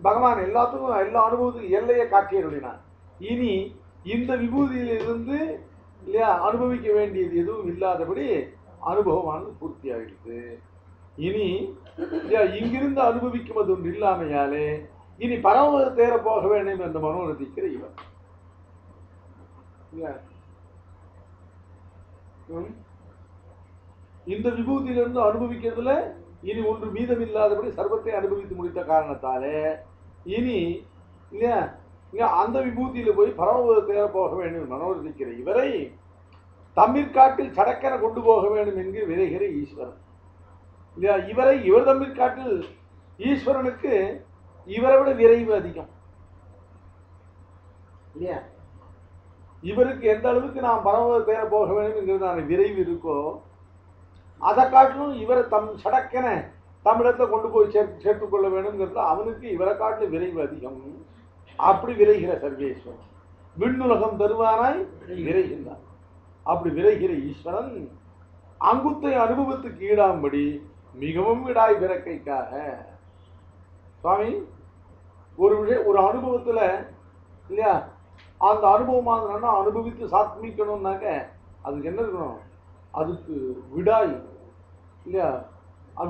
பகவான் எல்லாத்துக்கும் எல்லா அனுபவத்துக்கும் எல்லையை காட்டியருளினார். இனி இந்த விபூதியிலிருந்து இல்லையா அனுபவிக்க வேண்டியது எதுவும் இல்லாதபடி அனுபவமானது பூர்த்தி ஆகிடுது. இனி இங்கிருந்து அனுபவிக்கும் அது ஒன்று இல்லாமையாலே இனி பரம தேர போக வேண்டும் என்ற மனோரதிக்கிற இவர் இந்த விபூதியிலிருந்து அனுபவிக்கிறதுல இனி ஒன்று மீதமில்லாதபடி சர்வத்தை அனுபவித்து முடித்த காரணத்தாலே இனி இல்லையா அந்த விபூதியில போய் பரம தேர போக வேண்டும் மனோரதிக்கிற இவரை தம்மிற்காட்டில் சடக்கென கொண்டு போக வேண்டும் என்று விரைகிற ஈஸ்வரன் இல்லையா? இவரை இவர் தம்மிற்காட்டில் ஈஸ்வரனுக்கு இவரை விட விரைவு அதிகம் இல்லையா? இவருக்கு எந்த அளவுக்கு நாம் பரம தேர போக வேண்டும் என்கிறதான விரைவு இருக்கோ அதை காட்டிலும் இவரை தம் சடக்கென தமிழத்தை கொண்டு போய் சேர்த்துக் கொள்ள வேணுங்கிறது அவனுக்கு இவரை காட்டிலும் விரைவு அதிகம். அப்படி விரைகிற சர்வேஸ்வரன் விண்ணுலகம் தருவானாய் விரைகின்றான். அப்படி விரைகிற ஈஸ்வரன் அங்குத்தை அனுபவத்துக்கு ஈடாம்படி மிகவும் விடாய் பிறக்கைக்காக சுவாமி ஒரு விஷயம் ஒரு அனுபவத்துல இல்லையா அந்த அனுபவமாக அனுபவித்து சாத்மிக்கணும்னாக்க அதுக்கு என்ன இருக்கணும்? அதுக்கு விடாய் இல்லையா?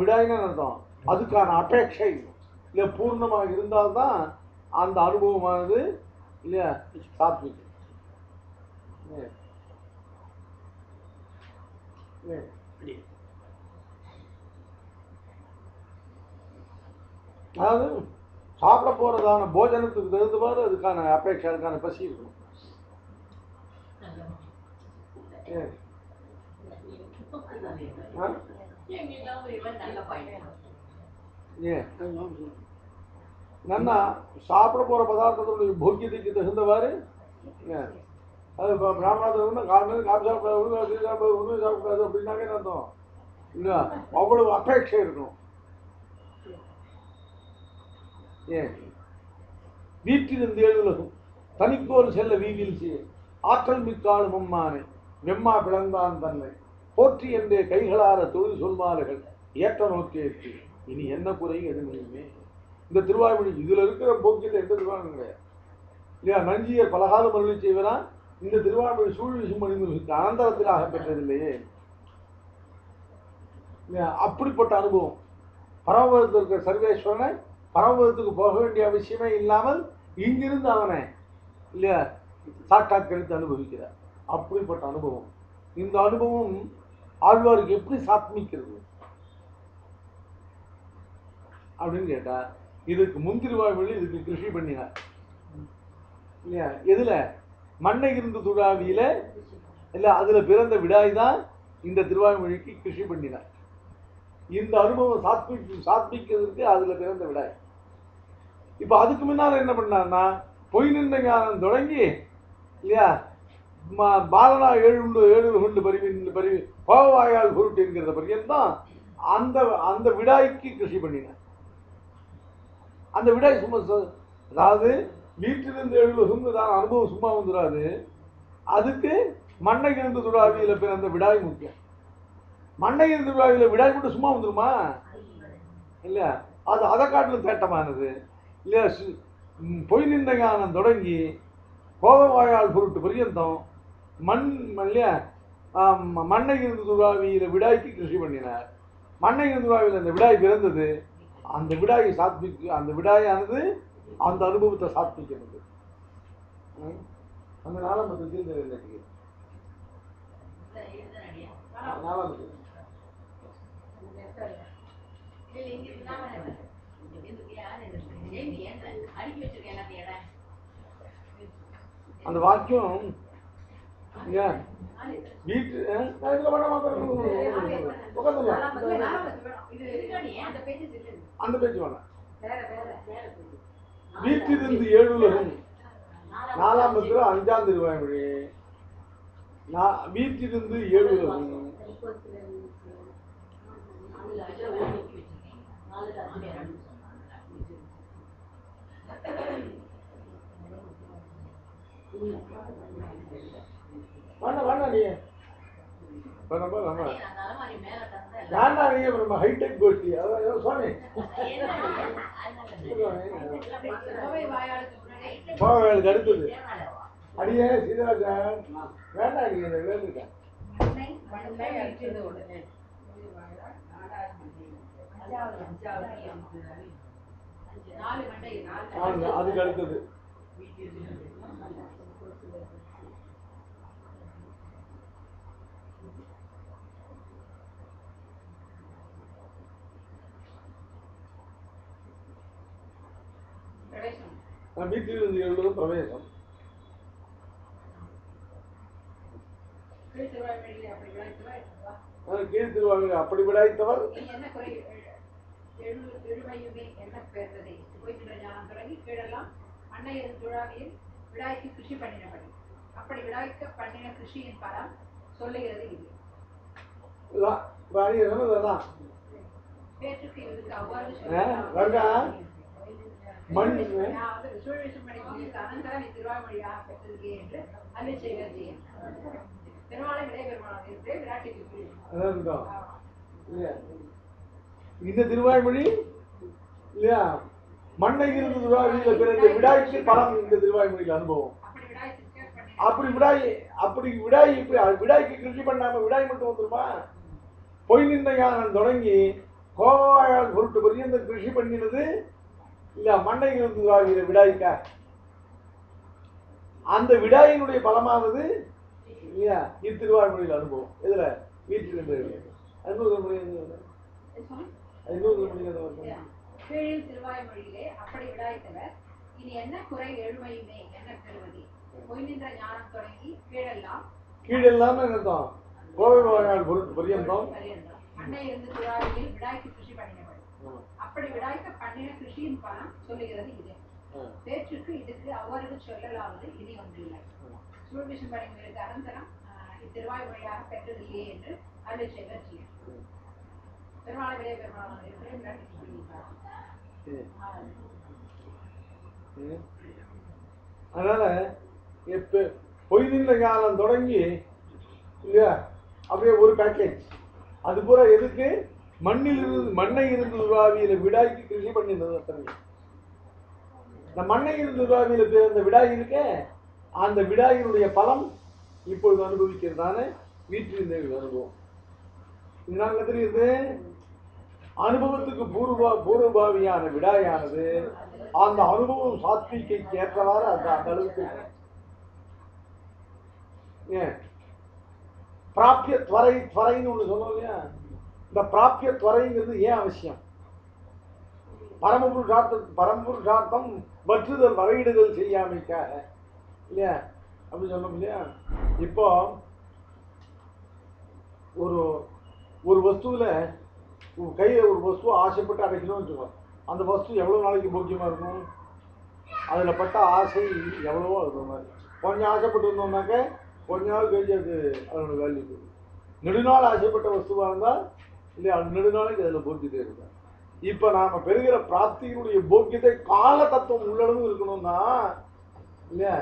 விடாய்ன்னு அர்த்தம் அதுக்கான அபேட்சை இல்லையா பூர்ணமாக இருந்தால்தான் அந்த அனுபவமானது இல்லையா சாத்மிக்கும். அதாவது சாப்பிட போறதான போஜனத்துக்கு தகுந்தவாறு அதுக்கான அபேட்சை அதுக்கான பசி இருக்கணும். நன்னா சாப்பிட போற பதார்த்தத்துடைய போக்கியத்துக்கு தகுந்தவாறு அது பிராமணத்தில் காலையில் காப்பி சாப்பிடாது உணவு சாப்பிடாது அப்படின்னாக்க என்ன அர்த்தம் இல்லையா? அவ்வளவு அபேட்சை இருக்கணும். வீட்டிலிருந்து எழுதுலகும் தனிக்கோல் செல்ல வீவில் ஆற்றல் மிக்காலும் அம்மானை வெம்மா பிளந்தான் தன்னை போற்றி என்றே கைகளார தொழில் சொல்வார்கள் ஏற்ற நோக்கேற்று இனி என்ன குறையும் எதுவுமே. இந்த திருவாய்மொழி இதுல இருக்கிற போக்கியத்தை எந்த திருவாய்மொழி கிடையாது இல்லையா. நஞ்சியர் பலகாலம் அருளி செய்வதா இந்த திருவாய்மொழி சூழ்நிலை மனிதர்களுக்கு அனந்தரத்திலாக பெற்றதில்லையே இல்லையா. அப்படிப்பட்ட அனுபவம் பரமபதத்தில் இருக்கிற சர்வேஸ்வரனை பரமபதத்துக்கு போக வேண்டிய அவசியமே இல்லாமல் இங்கிருந்து அவனை இல்லையா சாட்சாத்கரித்து அனுபவிக்கிறார். அப்படிப்பட்ட அனுபவம். இந்த அனுபவம் ஆழ்வாருக்கு எப்படி சாத்மிக்கிறது அப்படின்னு கேட்டா இதுக்கு முன்திருவாய்மொழி இதுக்கு கிருஷி பண்ணினார் இல்லையா. எதுல மண்ணை இருந்து துழாவியில இல்ல அதுல பிறந்த விடாய் தான் இந்த திருவாய்மொழிக்கு கிருஷி பண்ணினார். இந்த அனுபவம் சாத்மிக்கிறதுக்கு அதுல பிறந்த விடாய். இப்ப அதுக்கு முன்னால என்ன பண்ணார்னா பொய் நின்ற ஞானம் தொடங்கி இல்லையா பாலனா ஏழு கொண்டு பருவி கோவாயால் பொருட்டு என்கிற பரியந்தான் அந்த அந்த விடாய்க்கு கிருஷி பண்ணினார். அந்த விடாய் சும்மா அதாவது வீட்டிலிருந்து எழுவதும் தான் அனுபவம் சும்மா வந்துடாது. அதுக்கு மண்ணை இருந்து துழாவியில பிறந்த விடாய் முக்கியம். மண்ணை இருந்து துழாவியில விடாய் மட்டும் சும்மா வந்துருமா இல்லையா. அது அதை காட்டிலும் தேட்டமானது இல்லையா. பொய் நின்ற ஞானம் தொடங்கி கோபவாயால் பொருட்டு பரியந்தம் மண் இல்லையா மண்ணை இருந்து துழாவியில விடாய்க்கு கிருஷி பண்ணினார். மண்ணை இருந்து துழாவியில் அந்த விடாய் பிறந்தது. அந்த விடாயை சாத்மிக்கு அந்த விடாயானது அந்த அனுபவத்தை சாத்மிக்கிறது. அந்த நாலாம் அந்த வாக்கியம் வீட்டு அந்த பேச்சு வேணாம். வீட்டிலிருந்து ஏழுலகம் நாலாம் பத்திரம் 5ஆம் திருவாய்மொழி. வீட்டிலிருந்து ஏழுலகம் ஹைடெக் கோஷ்டி சுவாமி கோவையாளுக்கு அடுத்தது அடியே சீதராஜா வேண்டாம் நீங்க வேண்டிருக்கேன். அதுக்கு அடுத்தது வீட்டிலிருந்து எழுவது பிரவேசம். கீழ் திருவாய்மொழி அப்படி விடாய்த்தவர் விடாய்க்கு கிருஷி பண்ணினபடி அப்படி விடாய்க்க பண்ணின கிருஷியின் பலம் சொல்லுகிறது இது. பேச்சுக்கு இதுக்கு அவ்வாறு திருவாய்மொழியாக பெற்றது என்று அருளி செய்கிறார். பெருமாளை விடைபெருமாள் விராட்டிக்கு இந்த திருவாய்மொழி இல்லையா மண்ணை இருந்து துழாவியில பிறந்த விடாய்க்கு பலம். இந்த திருவாய்மொழியில் அனுபவம் அப்படி விடாய்க்கு கிருஷி பண்ணாம விடாய் மட்டும் வந்துருமா. பொய் நின்ற ஞானம் தொடங்கி கோவாயால் பொருட்டு பரியந்த கிருஷி பண்ணினது இல்ல மண்ணை இருந்து துழாவியில விடாய்க்க. அந்த விடாயினுடைய பலமானது இல்லையா இத்திருவாய்மொழியில் அனுபவம். இதுல வீட்டில் கீழில் திருவாய்மொழியிலே அப்படி விடாய்த்தவர் இனி என்ன குறை எழுமையுமே என்ன பெறுவது. பொய் நின்ற ஞானம் தொடங்கி கீழெல்லாம் என்னதான் கோவையால் பொருட்டு பரியந்தம் மண்ணை இருந்து துழாவியில் விடாய்க்கு கிருஷி பண்ணினவர் அப்படி விடாய்க்க பண்ணின கிருஷியின் பலம் சொல்லுகிறது இது. பேச்சுக்கு இதுக்கு அவ்வாறு சொல்லலாவது இனி ஒன்றில்லை. சூழ்விஷம் படைங்களுக்கு அனந்தரம் இத்திருவாய்மொழியாக பெற்றதில்லையே என்று அருளி செய்வர். பெருமாளை விடைய பெருமாள் அதனால பொய்நின்ற ஞானம் தொடங்கி இல்லையா அப்படியே ஒரு பேக்கேஜ். அது பூரா எதுக்கு? மண்ணை இருந்து உருவாவியில விடாய்க்கு கிருஷி பண்ணியிருந்தது அத்தனை. இந்த மண்ணை இருந்து உருவாவியில பிறந்த விடாய் இருக்க, அந்த விடாயினுடைய பலம் இப்பொழுது அனுபவிக்கிறதான வீட்டில் அனுபவம். இதனால தெரியுது, அனுபவத்துக்கு பூர்வபாவியான விடாயானது அந்த அனுபவம் சாத்விகைக்கு ஏற்றவாறு அந்த அளவுக்கு ஏன் பிராப்திய துவரைன்னு ஒண்ணு சொன்னோம் இல்லையா? இந்த பிராப்திய துவரைங்கிறது ஏன் அவசியம்? பரமபுருஷார்த்தம் வற்றுதல் வரையிடுதல் செய்யாமைக்காக இல்லையா அப்படி சொன்னோம் இல்லையா? இப்போ ஒரு வஸ்துவில் கையில் ஒரு வஸ்துவை ஆசைப்பட்டு அடைக்கணும்னு வச்சுக்கோ. அந்த வஸ்து எவ்வளோ நாளைக்கு போக்கியமாக இருக்கும்? அதில் பட்ட ஆசை எவ்வளவோ இருக்கிற மாதிரி. கொஞ்சம் ஆசைப்பட்டு இருந்தோம்னாக்க கொஞ்ச நாள் கழிச்சு அது அதோட வேல்யூ போகும். நெடுநாள் ஆசைப்பட்ட வஸ்துவாக இருந்தால் இல்லையா அது நெடுநாளைக்கு அதில் போக்கிட்டே இருக்கும். இப்போ நாம் பெறுகிற பிராப்தியினுடைய போக்கியத்தை கால தத்துவம் உள்ளளவு இருக்கணும்னா இல்லையா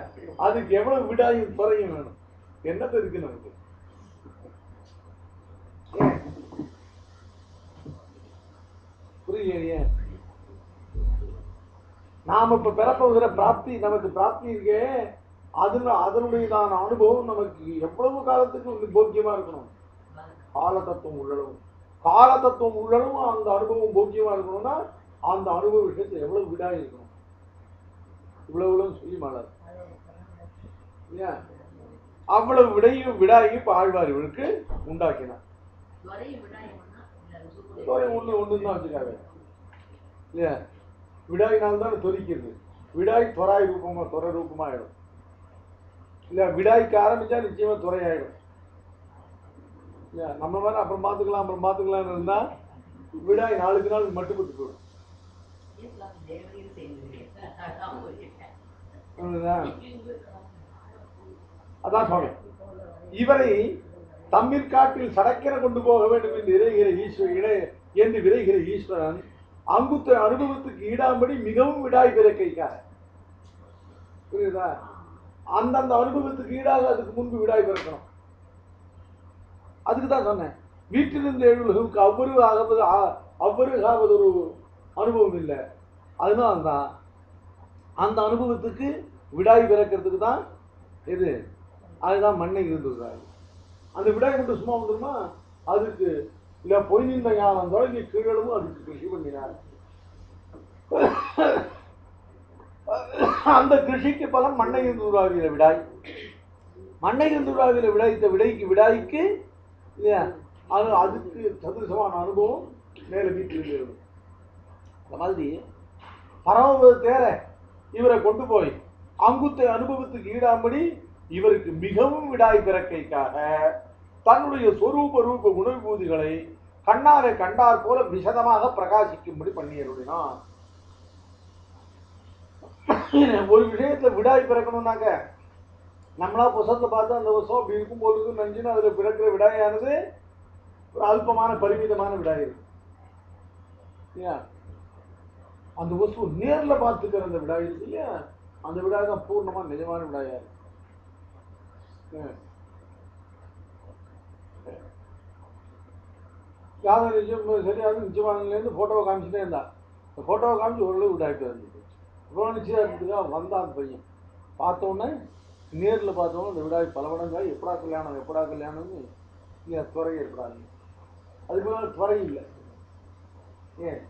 அதுக்கு எவ்வளவு விடாயும் துறையும் வேணும்? என்னத்தை இருக்கு நமக்கு? புரியலையே? நாம இப்ப பெறப்போகிற பிராப்தி, நமக்கு பிராப்தி இருக்கே, அதனுடையதான அனுபவம் நமக்கு எவ்வளவு காலத்துக்கு போக்கியமா இருக்கணும்? கால தத்துவம் உள்ளளவும். கால தத்துவம் உள்ளளவும் அந்த அனுபவம் போக்கியமா இருக்கணும்னா அந்த அனுபவ விஷயத்துல எவ்வளவு விடாய் இருக்கணும்? இவ்வளவு சொல்லி மாட்டார். அவ்வளவு விடாயும் இப்ப ஆழ்வார்களுக்கு உண்டாக்கினார். ஒண்ணுதான் வச்சுக்காங்க இல்லையா? விடாயினால்தான் தொரிக்கிறது. விடாய் துறாய் ரூபமா துறை ரூபமா ஆயிடும் இல்ல? விடாய்க்கு ஆரம்பிச்சா நிச்சயமா துறையாயிடும் இல்லையா? நம்ம வேற அப்புறம் பார்த்துக்கலாம் இருந்தா விடாய் நாளுக்கு நாள் மட்டுப்பட்டு போயிடும். அதான் சுவாமி இவரை தம்மிற்காட்டில் சடக்கென கொண்டு போக வேண்டும் என்று விரைகிற ஈஸ்வரன் அங்குத்த அனுபவத்துக்கு ஈடாம்படி மிகவும் விடாய் பிறக்கைக்காக. புரியுதா? அந்தந்த அனுபவத்துக்கு ஈடாக அதுக்கு முன்பு விடாய் பிறக்கணும். அதுக்கு தான் சொன்னேன், வீட்டிலிருந்து எழுவுலகுக்கு அவ்வருகாவது ஒரு அனுபவம் இல்லை. அதனால்தான் அந்த அனுபவத்துக்கு விடாய் பிறக்கிறதுக்கு தான் எது? அதுதான் மண்ணை இருந்துருக்காரு. அந்த விடாய் மட்டும் சும்மா வந்துருமா? அதுக்கு இல்ல பொய் நின்ற ஞானம் தொடங்கி கீழவும் அதுக்கு கிருஷி பண்ணினார். அந்த கிருஷிக்கு பலம் மண்ணை இருந்து உருவாகிற விடாய். மண்ணை இருந்து உருவாகிற விடாய்க்கு இல்லையா அதுக்கு சதுரசமான அனுபவம் மேல வீட்டில் இருக்கும். அந்த மாதிரி பரமபதத்தேர இவரை கொண்டு போய் அங்குத்த அனுபவத்துக்கு ஈடாம்படி இவருக்கு மிகவும் விடாய் பிறக்கைக்காக தன்னுடைய சொரூப ரூப குணவிபூதிகளை கண்ணாரை கண்டார் போல விசதமாக பிரகாசிக்கும்படி பண்ணியருடினான். ஒரு விஷயத்துல விடாய் பிறக்கணும்னாக்க நம்மளா புசத்தை பார்த்து அந்த வருஷம் அப்படி இருக்கும் போது நஞ்சுன்னு அதுல பிறக்கிற விடாயானது ஒரு அல்பமான பரிமிதமான விடாய் இருக்கு. அந்த வஸ்து நேர்ல பார்த்துக்கிற அந்த விடாய் இருக்கு இல்லையா, அந்த விடாய் தான் பூர்ணமா நிஜமான விடாயா இருக்கு. யாரும் நிச்சயம் சரியாது நிச்சயமானதுலேருந்து ஃபோட்டோவை காமிச்சுட்டே இருந்தா. இந்த ஃபோட்டோவை காமிச்சு ஓரளவு விடாயிட்டு இருந்துச்சு. இவ்வளோ நிச்சயத்துக்காக வந்தான் அந்த பையன். பார்த்தோன்னே நேரில் பார்த்தோன்னே இந்த விடாய் பல மடங்காய் எப்படா கல்யாணம்னு இங்கே துறை ஏற்படாது. அதுக்கு மேலே துறை இல்லை. ஏன்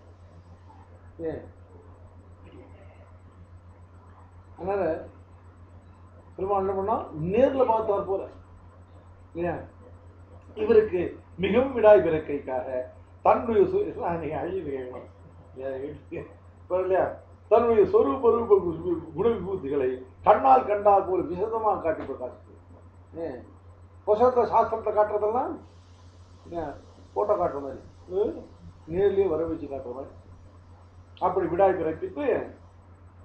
அதனால பெருமாள் என்ன பண்ணா நேரில் பார்த்தார் போல இல்லையா இவருக்கு மிகவும் விடாய் பிறக்கைக்காக தன்னுடைய தன்னுடைய சொரூப ரூப குணவிபூதிகளை கண்ணால் கண்டால் போல விசதமாக காட்டி பிரகாசித்து புசத்தை சாஸ்திரத்தை காட்டுறதெல்லாம் போட்டோ காட்டுற மாதிரி நேர்லயே வர வச்சு காட்டுற மாதிரி அப்படி விடாய் பிறப்பித்து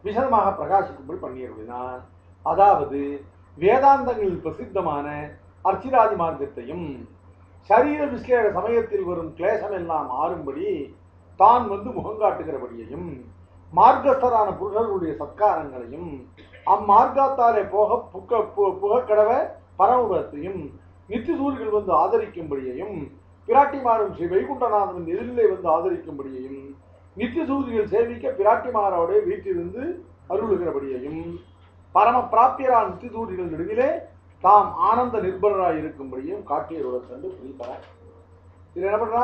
விசதமாக பிரகாசிக்கும்படி பண்ணியிருந்தான். அதாவது வேதாந்தங்களில் பிரசித்தமான அர்ச்சிராதி மார்க்கத்தையும் சரீர விஸ்லேஷ சமயத்தில் வரும் கிளேசம் எல்லாம் ஆறும்படி தான் முகங்காட்டுகிறபடியையும் மார்க்கஸ்தரான புருஷர்களுடைய சத்காரங்களையும் அம்மார்க்கத்தாலே புகக்கடவ பரமபதத்தையும் நித்திசூரிகள் வந்து ஆதரிக்கும்படியையும் பிராட்டிமாரும் ஸ்ரீ வைகுண்டநாதனின் எதிரிலே வந்து ஆதரிக்கும்படியையும் நித்திசூரிகள் சேவிக்க பிராட்டிமாரோட வீட்டிலிருந்து அருளுகிறபடியையும் பரம பிராப்பியரான நித்திசூரிகள் நடுவிலே தாம் ஆனந்த நிர்பரராய் இருக்கும்படியும் காட்டியருடன் கண்டு புரிகிறார். இதுல என்ன பண்றா,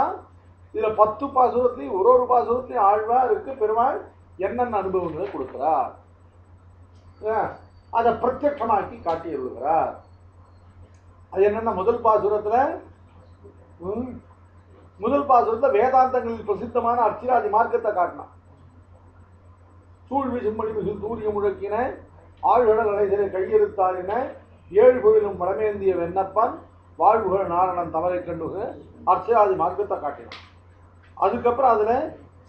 இதுல 10 பாசுரத்தையும் ஒரு பாசுரத்தையும் ஆழ்வாருக்கு பெருமாள் என்னென்ன அனுபவங்களை கொடுக்கிறார் அதை பிரத்யட்சமாக்கி காட்டியருள்கிறார். அது என்னன்னா முதல் பாசுரத்துல வேதாந்தங்களில் பிரசித்தமான அர்ச்சிராதி மார்க்கத்தை காட்டினான். சூழ்வி சிம்மணி மிகு தூரிய முழக்கின ஆழ்கடல் அலைசிலை கையெழுத்தாரின 7 பொழிலும் வடமேந்திய வெண்ணப்பன் வாழ்வுகள் நாரணன் தவறை கண்டுக அர்ச்சிராதி மார்க்கத்தை காட்டினான். அதுக்கப்புறம் அதுல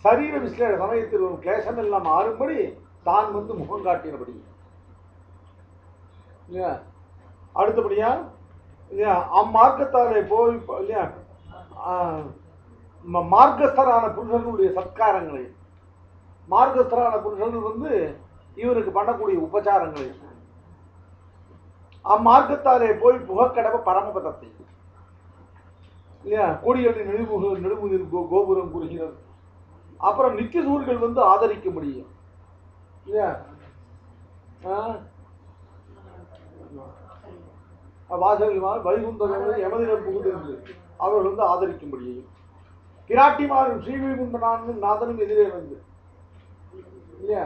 சரீர விஸ்லேட சமயத்தில் ஒரு கிளேசம் எல்லாம் மாறும்படி தான் வந்து முகம் காட்டினபடி. அடுத்தபடியா அம்மார்க்கத்தாலே போய் இல்லையா மார்க்கஸ்தரான புருஷர்களுடைய சத்காரங்களை, மார்க்கஸ்தரான புருஷர்கள் வந்து இவருக்கு பண்ணக்கூடிய உபச்சாரங்களை, அம்மார்க்கத்தாலே போய் புகக்கடவ பரமபதத்தை இல்லையா கோடியடி நெடுமுதிர் கோபுரம் கூறுகிறது. அப்புறம் நித்தியசூர்கள் வந்து ஆதரிக்க முடியும் இல்லையா, வாசல் வைகுந்தர்கள் எமதிடம் புகுந்து அவர்கள் வந்து ஆதரிக்கும்படியையும் பிராட்டிமாரும் ஸ்ரீவைகுண்டனானும் நாதனும் எதிரே வந்து இல்லையா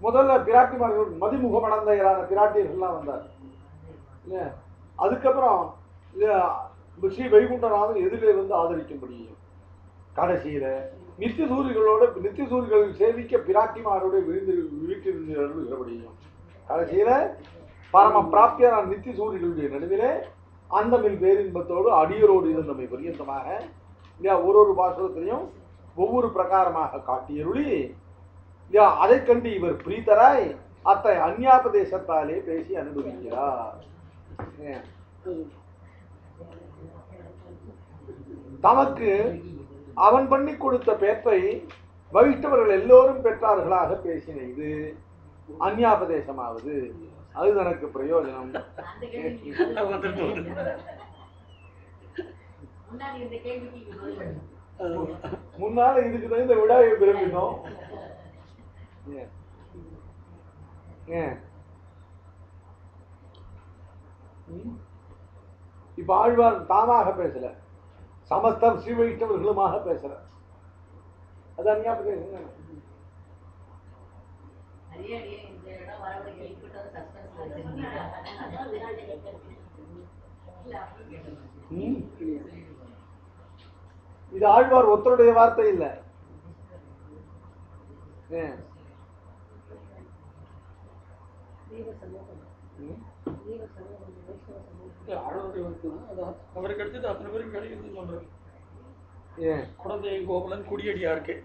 முதல்ல பிராட்டிமார்கள் மதிமுகமடந்தையரான பிராட்டியர்கள்லாம் வந்தார் இல்லையா. அதுக்கப்புறம் ஸ்ரீ வைகுண்டநாதன் எதிரே வந்து ஆதரிக்கும்படியையும் கடைசியில நித்தியசூரிகளை சேவிக்க பிராட்டிமாரோட வீட்டிலிருந்து அருளுகிறபடியும் கடைசியில பரம பிராப்தியான நித்தியசூரிகளுடைய நடுவிலே அந்தமில் பேரின்பத்தோடு அடியரோடு இருந்தமை பரியந்தமாக இல்லையா ஒரு பாசுரத்திலையும் ஒவ்வொரு பிரகாரமாக காட்டியருளி இல்லையா அதை கண்டு இவர் பிரீத்தராய் அத்தை அந்யாபதேசத்தாலே பேசி அனுபவிக்கிறார். தமக்கு அவன் பண்ணி கொடுத்த பேற்றை வைஷ்ணவர்கள் எல்லோரும் பெற்றார்களாக பேசின இது அந்யாபதேசமாவது, அது தனக்கு பிரயோஜனம். முன்னால இதுக்குதான் இந்த விடாயை விரும்பினோம். இப்ப ஆழ்வார் தாமாக பேசல, சமஸ்த ஸ்ரீ வைஷ்ணவர்களுமாக பேசல. அது அந்யாபதேசம். இது ஆழ்வார் ஒருத்தருடைய வார்த்தை இல்ல. அவருக்கு அடுத்தது அத்தனை பேருக்கு கிடைக்குதுன்னு சொல்றாரு. குழந்தை கோகுலன் குடியடியா இருக்கு,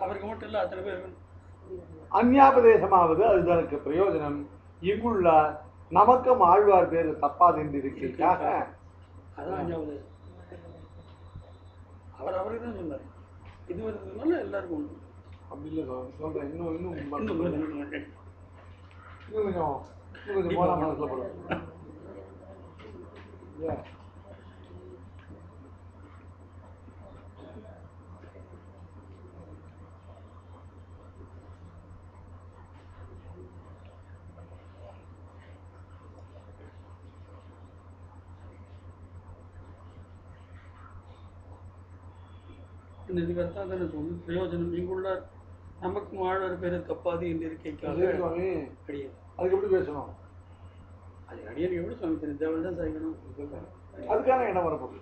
அவருக்கு மட்டும் இல்ல அத்தனை பேருக்கு அந்யாபதேசமாவது அதுதற்கு பிரயோஜனம். இங்குள்ள நமக்கும் ஆழ்வார் பேரு தப்பாது என்று இருக்கிறதுக்காக அதான் அந்யாபதேசம். அவருக்கு தான் சொன்னார். இது வருதுனால எல்லாருக்கும் உண்டு. அப்படி இல்லை சொல்றேன். இன்னும் இன்னும் கொஞ்சம் போனா மனசுல போடுறேன். இதுக்கர்த்தா தானே சொல்லு பிரயோஜனம். இங்குள்ள நமக்கும் ஆழ்வார் பேரு தப்பாது என்று இருக்கைக்காக கிடையாது. அதுக்கு எப்படி பேசணும்? அது அடியனுக்கு எப்படி சுவாமி தெரியும், தேவன் தான் சாய்க்கணும். அதுக்கான இடம் வரப்போகுது.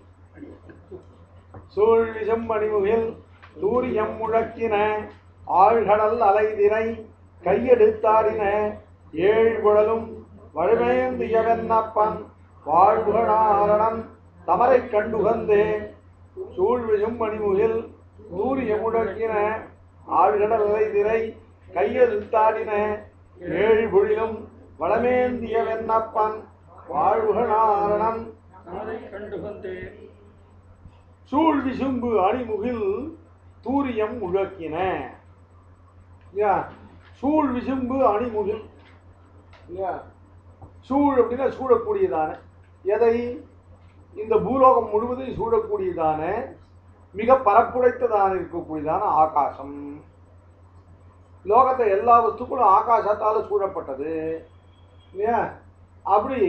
சூழ் விஷம் மணிமுகில் சூரியம் முழக்கின ஆழ்கடல் அலைதிரை கையெடுத்தாடின 7 குழலும் வழுமேந்திய வெண்ணப்பன் வாழ்வுகளாரணன் தமரை கண்டுகந்தே சூழ்விழும் மணிமுகில் சூரிய முழக்கின ஆழ்கடல் அலைதிரை கையெழுத்தாடின 7 பொழிலும் வளமேந்திய வெண்ணப்பன் வாழ்வுகளாரணன் தமரை கண்டுகந்தே சூழ் விசும்பு அணிமுகில் தூரியம் முழக்கின. சூழ் விசும்பு அணிமுகில் இல்லையா? சூழ் அப்படின்னா சூழக்கூடியதான, எதை? இந்த பூலோகம் முழுவதும் சூழக்கூடியதான மிக பரப்புடைத்ததான இருக்கக்கூடியதான ஆகாசம். லோகத்தை எல்லா வஸ்துக்களும் ஆகாசத்தால சூழப்பட்டது இல்லையா? அப்படி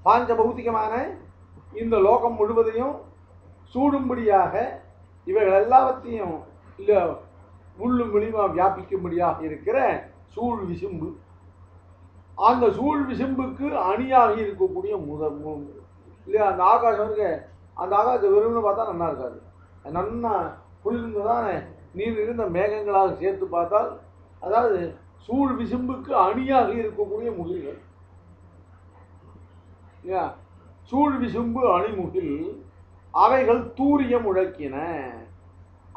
பாஞ்ச பௌத்திகமான இந்த லோகம் முழுவதையும் சூடும்படியாக இவைகள் எல்லாவற்றையும் இல்ல உள்ளும் வெளியுமா வியாபிக்கும்படியாக இருக்கிற சூழ் விசும்பு. அந்த சூழ் விசும்புக்கு அணியாக இருக்கக்கூடிய இல்லையா அந்த ஆகாசம் இருக்கு. அந்த ஆகாசம் வெறும்னு பார்த்தா நல்லா இருக்காது. நன்னா குளிர்ந்துதான நீர் இருந்த மேகங்களாக சேர்த்து பார்த்தால், அதாவது சூழ் விசும்புக்கு அணியாக இருக்கக்கூடிய முகில்கள் இல்லையா? சூழ் விசும்பு அணிமுகில் அவைகள் தூரிய முழக்கின,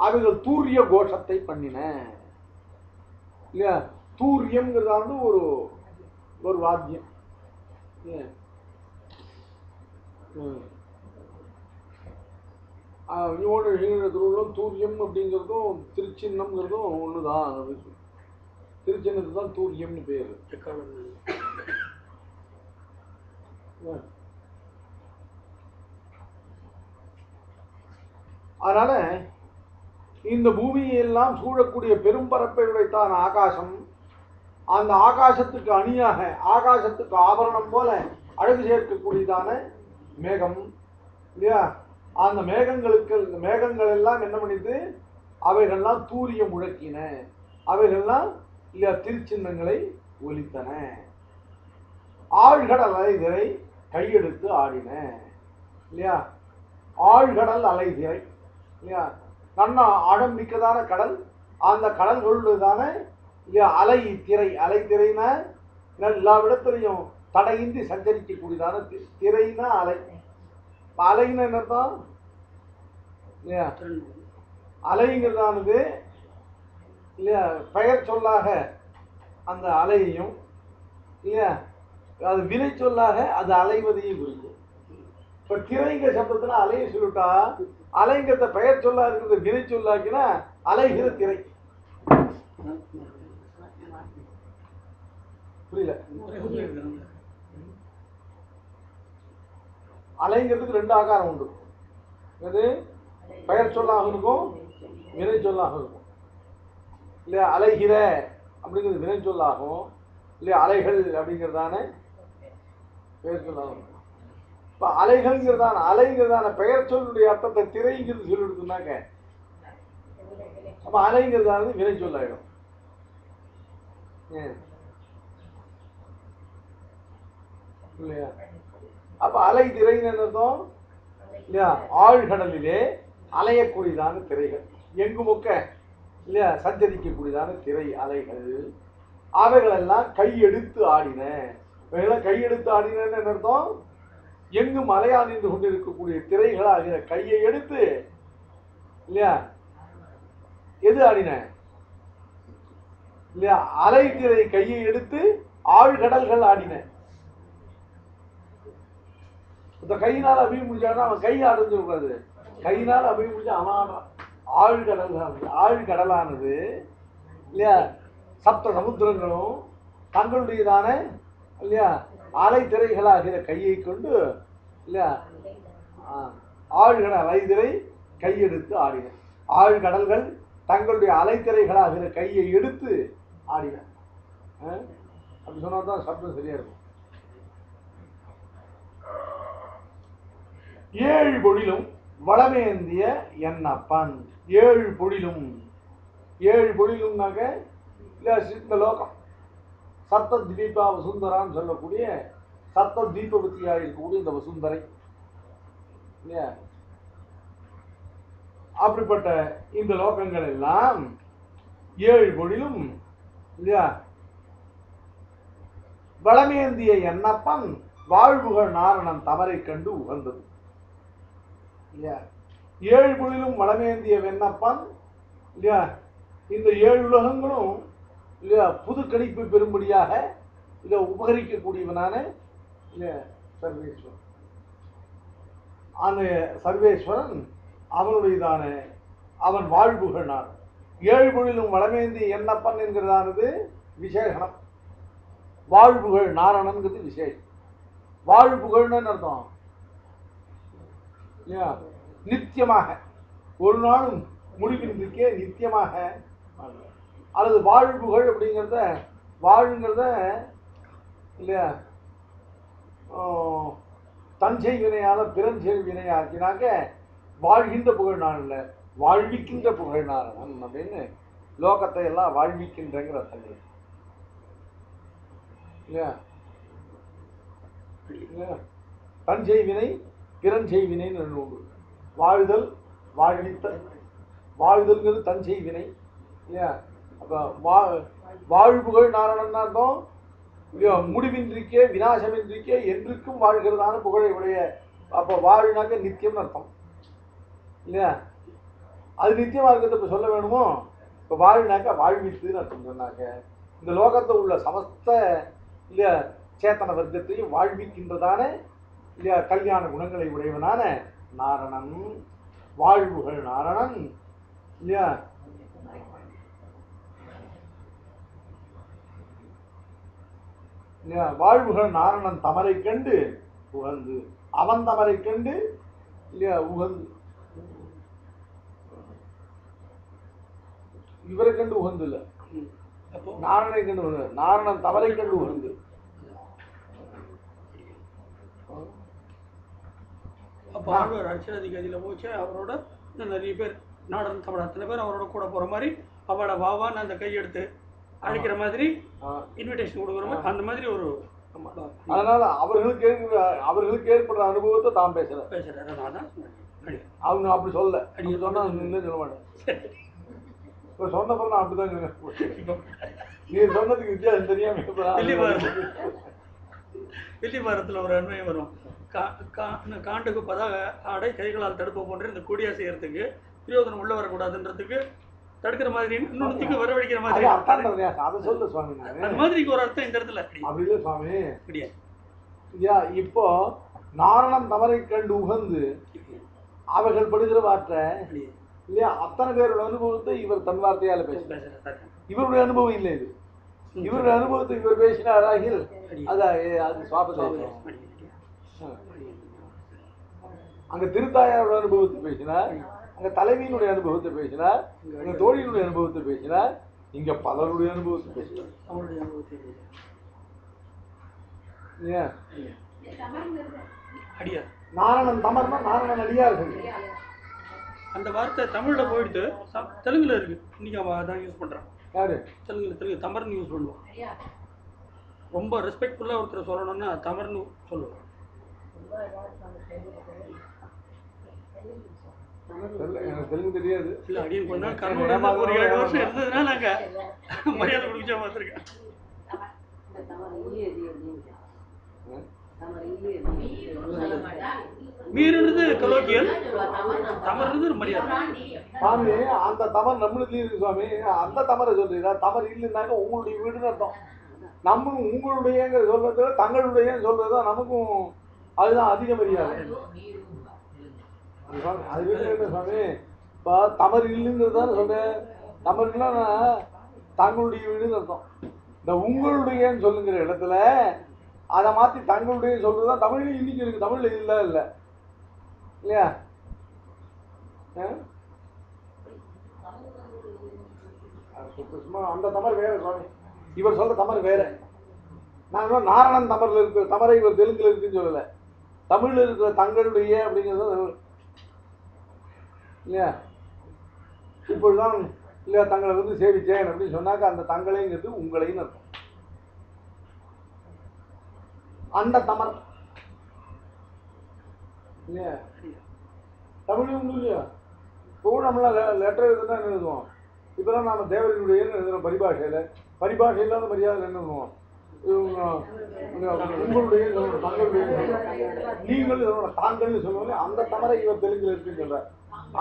அவைகள் தூரிய கோஷத்தை பண்ணின இல்லையா? தூரியம்ங்கிறதாண்டு ஒரு வாத்தியம். திருவுள்ளம் தூரியம் அப்படிங்கிறதும் திருச்சின்னம்ங்கிறதும் ஒண்ணுதான். திருச்சின்னத்துக்கு தான் தூரியம்னு பேரு. அதனால இந்த பூமியை எல்லாம் சூழக்கூடிய பெரும்பரப்பை உடைத்தான் ஆகாசம். அந்த ஆகாசத்துக்கு அணியாக, ஆகாசத்துக்கு ஆபரணம் போல அழகு சேர்க்கக்கூடியதான மேகம் இல்லையா? அந்த மேகங்கள் எல்லாம் என்ன பண்ணிது? அவைகள்லாம் தூரிய முழக்கின, அவைகள்லாம் இல்லையா திருச்சின்னங்களை ஒலித்தன. ஆழ்கடல் அலைதிரை கையெடுத்து ஆடின இல்லையா? ஆழ்கடல் அலைதிரை இல்லையா? நன்னா ஆழம் மிக்கதான கடல். அந்த கடல்களுதான இல்லையா அலை திரை. அலை திரைனா எல்லா இடத்துலையும் தடையின்றி சஞ்சரிக்கக்கூடியதான திரைனா அலை. அலைன்னு என்ன அர்த்தம் இல்லையா? அலைங்கிறதானது இல்லையா பெயர் சொல்லாக அந்த அலையையும் இல்லையா அது வினை சொல்லாக அது அலைவதையும் குறிக்கும். இப்ப திரைங்கிற சப்தத்துல அலையை சொல்லிட்டா, அலைங்கிறத பெயர் சொல்லா இருக்கிறத வினை சொல்லாக்கினா அலைகிற திரை. புரியல? அலைங்கிறதுக்கு ரெண்டு ஆகாரம் உண்டு. அது பெயர் சொல்லாக இருக்கும், வினை சொல்லாக இருக்கும் இல்லையா? அலைகிற அப்படிங்கிறது வினை சொல்லாகும் இல்லையா? அலைகள் அப்படிங்கிறதான பெயர் சொல்லாகும். இப்ப அலைங்கிறதான பெயர் சொல்லுடைய அர்த்தத்தை திரைங்கிறது சொல்லி கொடுத்துனாக்க அப்ப அலைங்கிறதானது வினை சொல்லாயிடும். இல்லையா? அப்ப அலை திரைன்னு அர்த்தம் இல்லையா? ஆழ்கடலிலே அலையக்கூடியதான திரைகள், எங்கு முக்க இல்லையா சஞ்சரிக்கக்கூடியதான திரை அலைகள். அவைகள் எல்லாம் கையெடுத்து ஆடின. கையெடுத்து ஆடினன்னு அர்த்தம், எங்கும் அலையா நின்று கொண்டிருக்கக்கூடிய திரைகளாகிற கையை எடுத்து இல்லையா எது ஆடின இல்லையா? அலை திரை கையை எடுத்து ஆழ்கடல்கள் ஆடின. இந்த கையினால் அபிய முடிஞ்சானா அவன் கை ஆடுறது கூடாது. கையினால் அபிய முடிஞ்சா அவன் ஆடுறான். ஆழ்கடலானது இல்லையா சப்த சமுத்திரங்களும் தங்களுடையதான இல்லையா அலை திரைகளாகிற கையை கொண்டு இல்லையா ஆழ்கடல் அலைதிரை கையெடுத்து ஆடின. ஆழ்கடல்கள் தங்களுடைய அலைத்திரைகளாகிற கையை எடுத்து ஆடின. அப்படி சொன்னாதான் சப்தம் சரியா இருக்கும். ஏழு பொழிலும் வளமேந்திய என்னப்பன். ஏழு பொழிலும், ஏழு பொழிலும்னாக்க இந்த லோகம் சப்த தீபா வசுந்தரான்னு சொல்லக்கூடிய சப்த தீபவத்தியாக இருக்கக்கூடிய இந்த வசுந்தரை இல்லையா? அப்படிப்பட்ட இந்த லோகங்கள் எல்லாம் ஏழு பொழிலும் இல்லையா வளமேந்திய என்னப்பன் வாழ்வுகள் நாரணன் தவறை கண்டு உகந்தது இல்லையா? ஏழு பொழிலும் வளமேந்திய வெண்ணப்பன் இல்லையா இந்த ஏழு உலகங்களும் இல்லையா புது கணிப்பு பெறும்படியாக இல்ல உபகரிக்கக்கூடியவனான இல்லையா சர்வேஸ்வரன். அந்த சர்வேஸ்வரன் அவனுடையதான அவன் வாழ்வுகள் நான். ஏழு பொழிலும் வளமேந்தி என்னப்பன் என்கிறதானது விசேஷனம். வாழ்புகழ் நாரணன்கிறது விசேஷம். வாழ்புகழ்னு அர்த்தம் இல்லையா? நித்தியமாக, ஒரு நாளும் முடிவின்றிருக்கே நித்தியமாக, அல்லது வாழ்புகழ் அப்படிங்கிறத வாழுங்கிறத இல்லையா தஞ்சை வினையால பிறஞ்செய் வினையாக்கினாக்க வாழ்கின்ற புகழ் நான் இல்லை, வாழ்விக்கின்ற புகழ் நாரணன் அப்படின்னு லோகத்தை எல்லாம் வாழ்விக்கின்றங்கிற அர்த்தம் இல்லையா? தஞ்சை வினை பிறஞ்செய் வினைன்னு உண்டு. வாழ்தல் வாழ்வித்தல், வாழ்தல்ங்கிறது தஞ்சை வினை இல்லையா? அப்ப வாழ்புகழ் நாரணன் அர்த்தம் இல்லையா? முடிவின்றிருக்கே விநாசமின்றிருக்கே என்றுக்கும் வாழ்கிறதான புகழை உடைய. அப்போ வாழ்னாக்க நித்தியம்னு அர்த்தம் இல்லையா? அது நித்தியமா இருக்கிறத இப்ப சொல்ல வேணுமோ? இப்ப வாழ்னாக்க வாழ்வித்துன்னு அர்த்தம் சொன்னாக்க இந்த லோகத்தில் உள்ள சமஸ்த இல்லையா சேத்தன வர்க்கத்தையும் வாழ்விக்கின்றதான இல்லையா கல்யாண குணங்களை உடையவனான நாரணன், வாழ்வுகள் நாரணன் இல்லையா? இல்லையா? வாழ்வுகள் நாரணன் தமரை கண்டு உகந்து, அவன் தமரை கண்டு இல்லையா உகந்து, இவரை கண்டு உகந்து இல்ல, நாரணனை கண்டு உகந்து, நாரணன் தமரை கண்டு உகந்து. அப்போ ஆழ்வார் அர்ச்சனாதிகாரியில் போச்சு, அவரோட நிறைய பேர் நாடன் தமிழ் அத்தனை பேர் அவரோட கூட போகிற மாதிரி அவளை வாவான்னு அந்த கையெடுத்து அழைக்கிற மாதிரி இன்விடேஷன் கொடுக்குற மாதிரி அந்த மாதிரி ஒரு. அதனால அவர்களுக்கு ஏற்படுற அனுபவத்தை தான் பேசுறேன். அவங்க அப்படி சொல்ல, சொன்னா சொல்ல மாட்டேன். இப்ப சொன்ன பிறகு நான் அப்படிதான் நீ சொன்னதுக்கு வித்தியாசம் தெரியாம வில்லிபாரத்தில் ஒரு அண்மையம் வரும். காண்டுக்கு பதாக ஆடை கைகளால் தடுப்பு போன்ற இந்த கொடியா செய்யறதுக்கு பிரயோஜனம் உள்ள வரக்கூடாதுன்றதுக்கு தடுக்கிற மாதிரி இன்னொன்னுக்கு வரவழைக்கிற மாதிரி அதை சொல்ல சுவாமி. அந்த மாதிரிக்கு ஒரு அர்த்தம் இந்த இடத்துல அப்படி இல்லை சுவாமி. கிடையாது. இப்போ நாரணன் தவறை கண்டு உகந்து அவர்கள் படுகிற வார்த்தை இல்லையா அத்தனை பேரோட அனுபவத்தை இவர் தன் வார்த்தையால பேசுறார். இவருடைய அனுபவம் இல்லை இது. இவருடைய அனுபவத்தை இவர் பேசினாராகில் அது சுவாபதேசம். அங்க திருத்தாயாரோட அனுபவத்தை பேசினார், அங்க தலைவியினுடைய அனுபவத்தை பேசினார், அங்க தோழியினுடைய அனுபவத்தை பேசினார், இங்க பலருடைய அனுபவத்தை பேசினார். நாரணன் தமர்னா நாரணன் அடியார்கள். அந்த வார்த்தை தமிழ்ல போயிட்டு தெலுங்குல இருக்கு. இன்னைக்கு அவன் அதான் யூஸ் பண்றான். யாரு? தெலுங்கு தமர்னு யூஸ் பண்ணுவோம். ரொம்ப ரெஸ்பெக்ட்ஃபுல்லா ஒருத்தர் சொல்லணும்னா தமர்னு சொல்லுவோம். எனக்கு தெலுங்கு தெரியாது. இல்ல அடியும் கொஞ்ச நாள் கர்மம் ஒரு 7 வருஷம் இருந்ததுனால நாங்க மரியாதை கொடுக்க பார்த்துருக்கேன். மீறுன்றது கலோக்கியல், தமர்ன்றது மரியாதை. சுவாமி அந்த தமர் நம்மளுக்கு இருக்கு சுவாமி. அந்த தமரை சொல்றீங்களா? தமர் இல்லைன்னாக்க உங்களுடைய வீடுன்னு அர்த்தம். நம்மளும் உங்களுடையங்கிற சொல்றத தங்களுடைய சொல்றதா நமக்கும் அதுதான் அதிக மரியாதை. அது வீட்டு என்ன சுவாமி? இப்போ தமர் இல்லைங்கிறது தானே சொன்னேன். தமர் இல்லைன்னா தங்களுடைய வீடுன்னு அர்த்தம். இந்த உங்களுடையன்னு சொல்லுங்கிற இடத்துல அதை மாற்றி தங்களுடைய சொல்றதுதான் தமிழ்ல இன்னைக்கு இருக்கு. தமிழ்ல இல்லை இல்லை இல்லையா? சும்மா அந்த தமர் வேற சுவாமி. இவர் சொல்ற தமர் வேற. நான் நாரணன் தமர்ல இருக்கிற தமரை இவர் தெலுங்குல இருக்குன்னு சொல்லலை. தமிழ்ல இருக்கிற தங்களுடைய அப்படிங்கிறது இல்லையா? இப்பொழுதுதான் இல்லையா தங்களை வந்து சேவிச்சேன் அப்படின்னு சொன்னாக்க அந்த தங்களைங்கிறது உங்களைன்னு அர்த்தம். அந்த தமர் இல்லையா? தமிழ் உண்டு இல்லையா? இப்போ நம்மளாம் லெட்டர் எழுதுனா என்ன எழுதுவோம்? இப்போதான் நாம தேவர்களுடைய எழுதுறோம் பரிபாஷையில். பரிபாஷையில் அந்த மரியாதை என்ன பண்ணுவோம்? உங்களுடைய தங்களுடைய நீங்கள் தாங்கள்னு சொல்லுவாங்க. அந்த தமரை இவர் தெலுங்குல இருக்குன்னு சொல்றார்.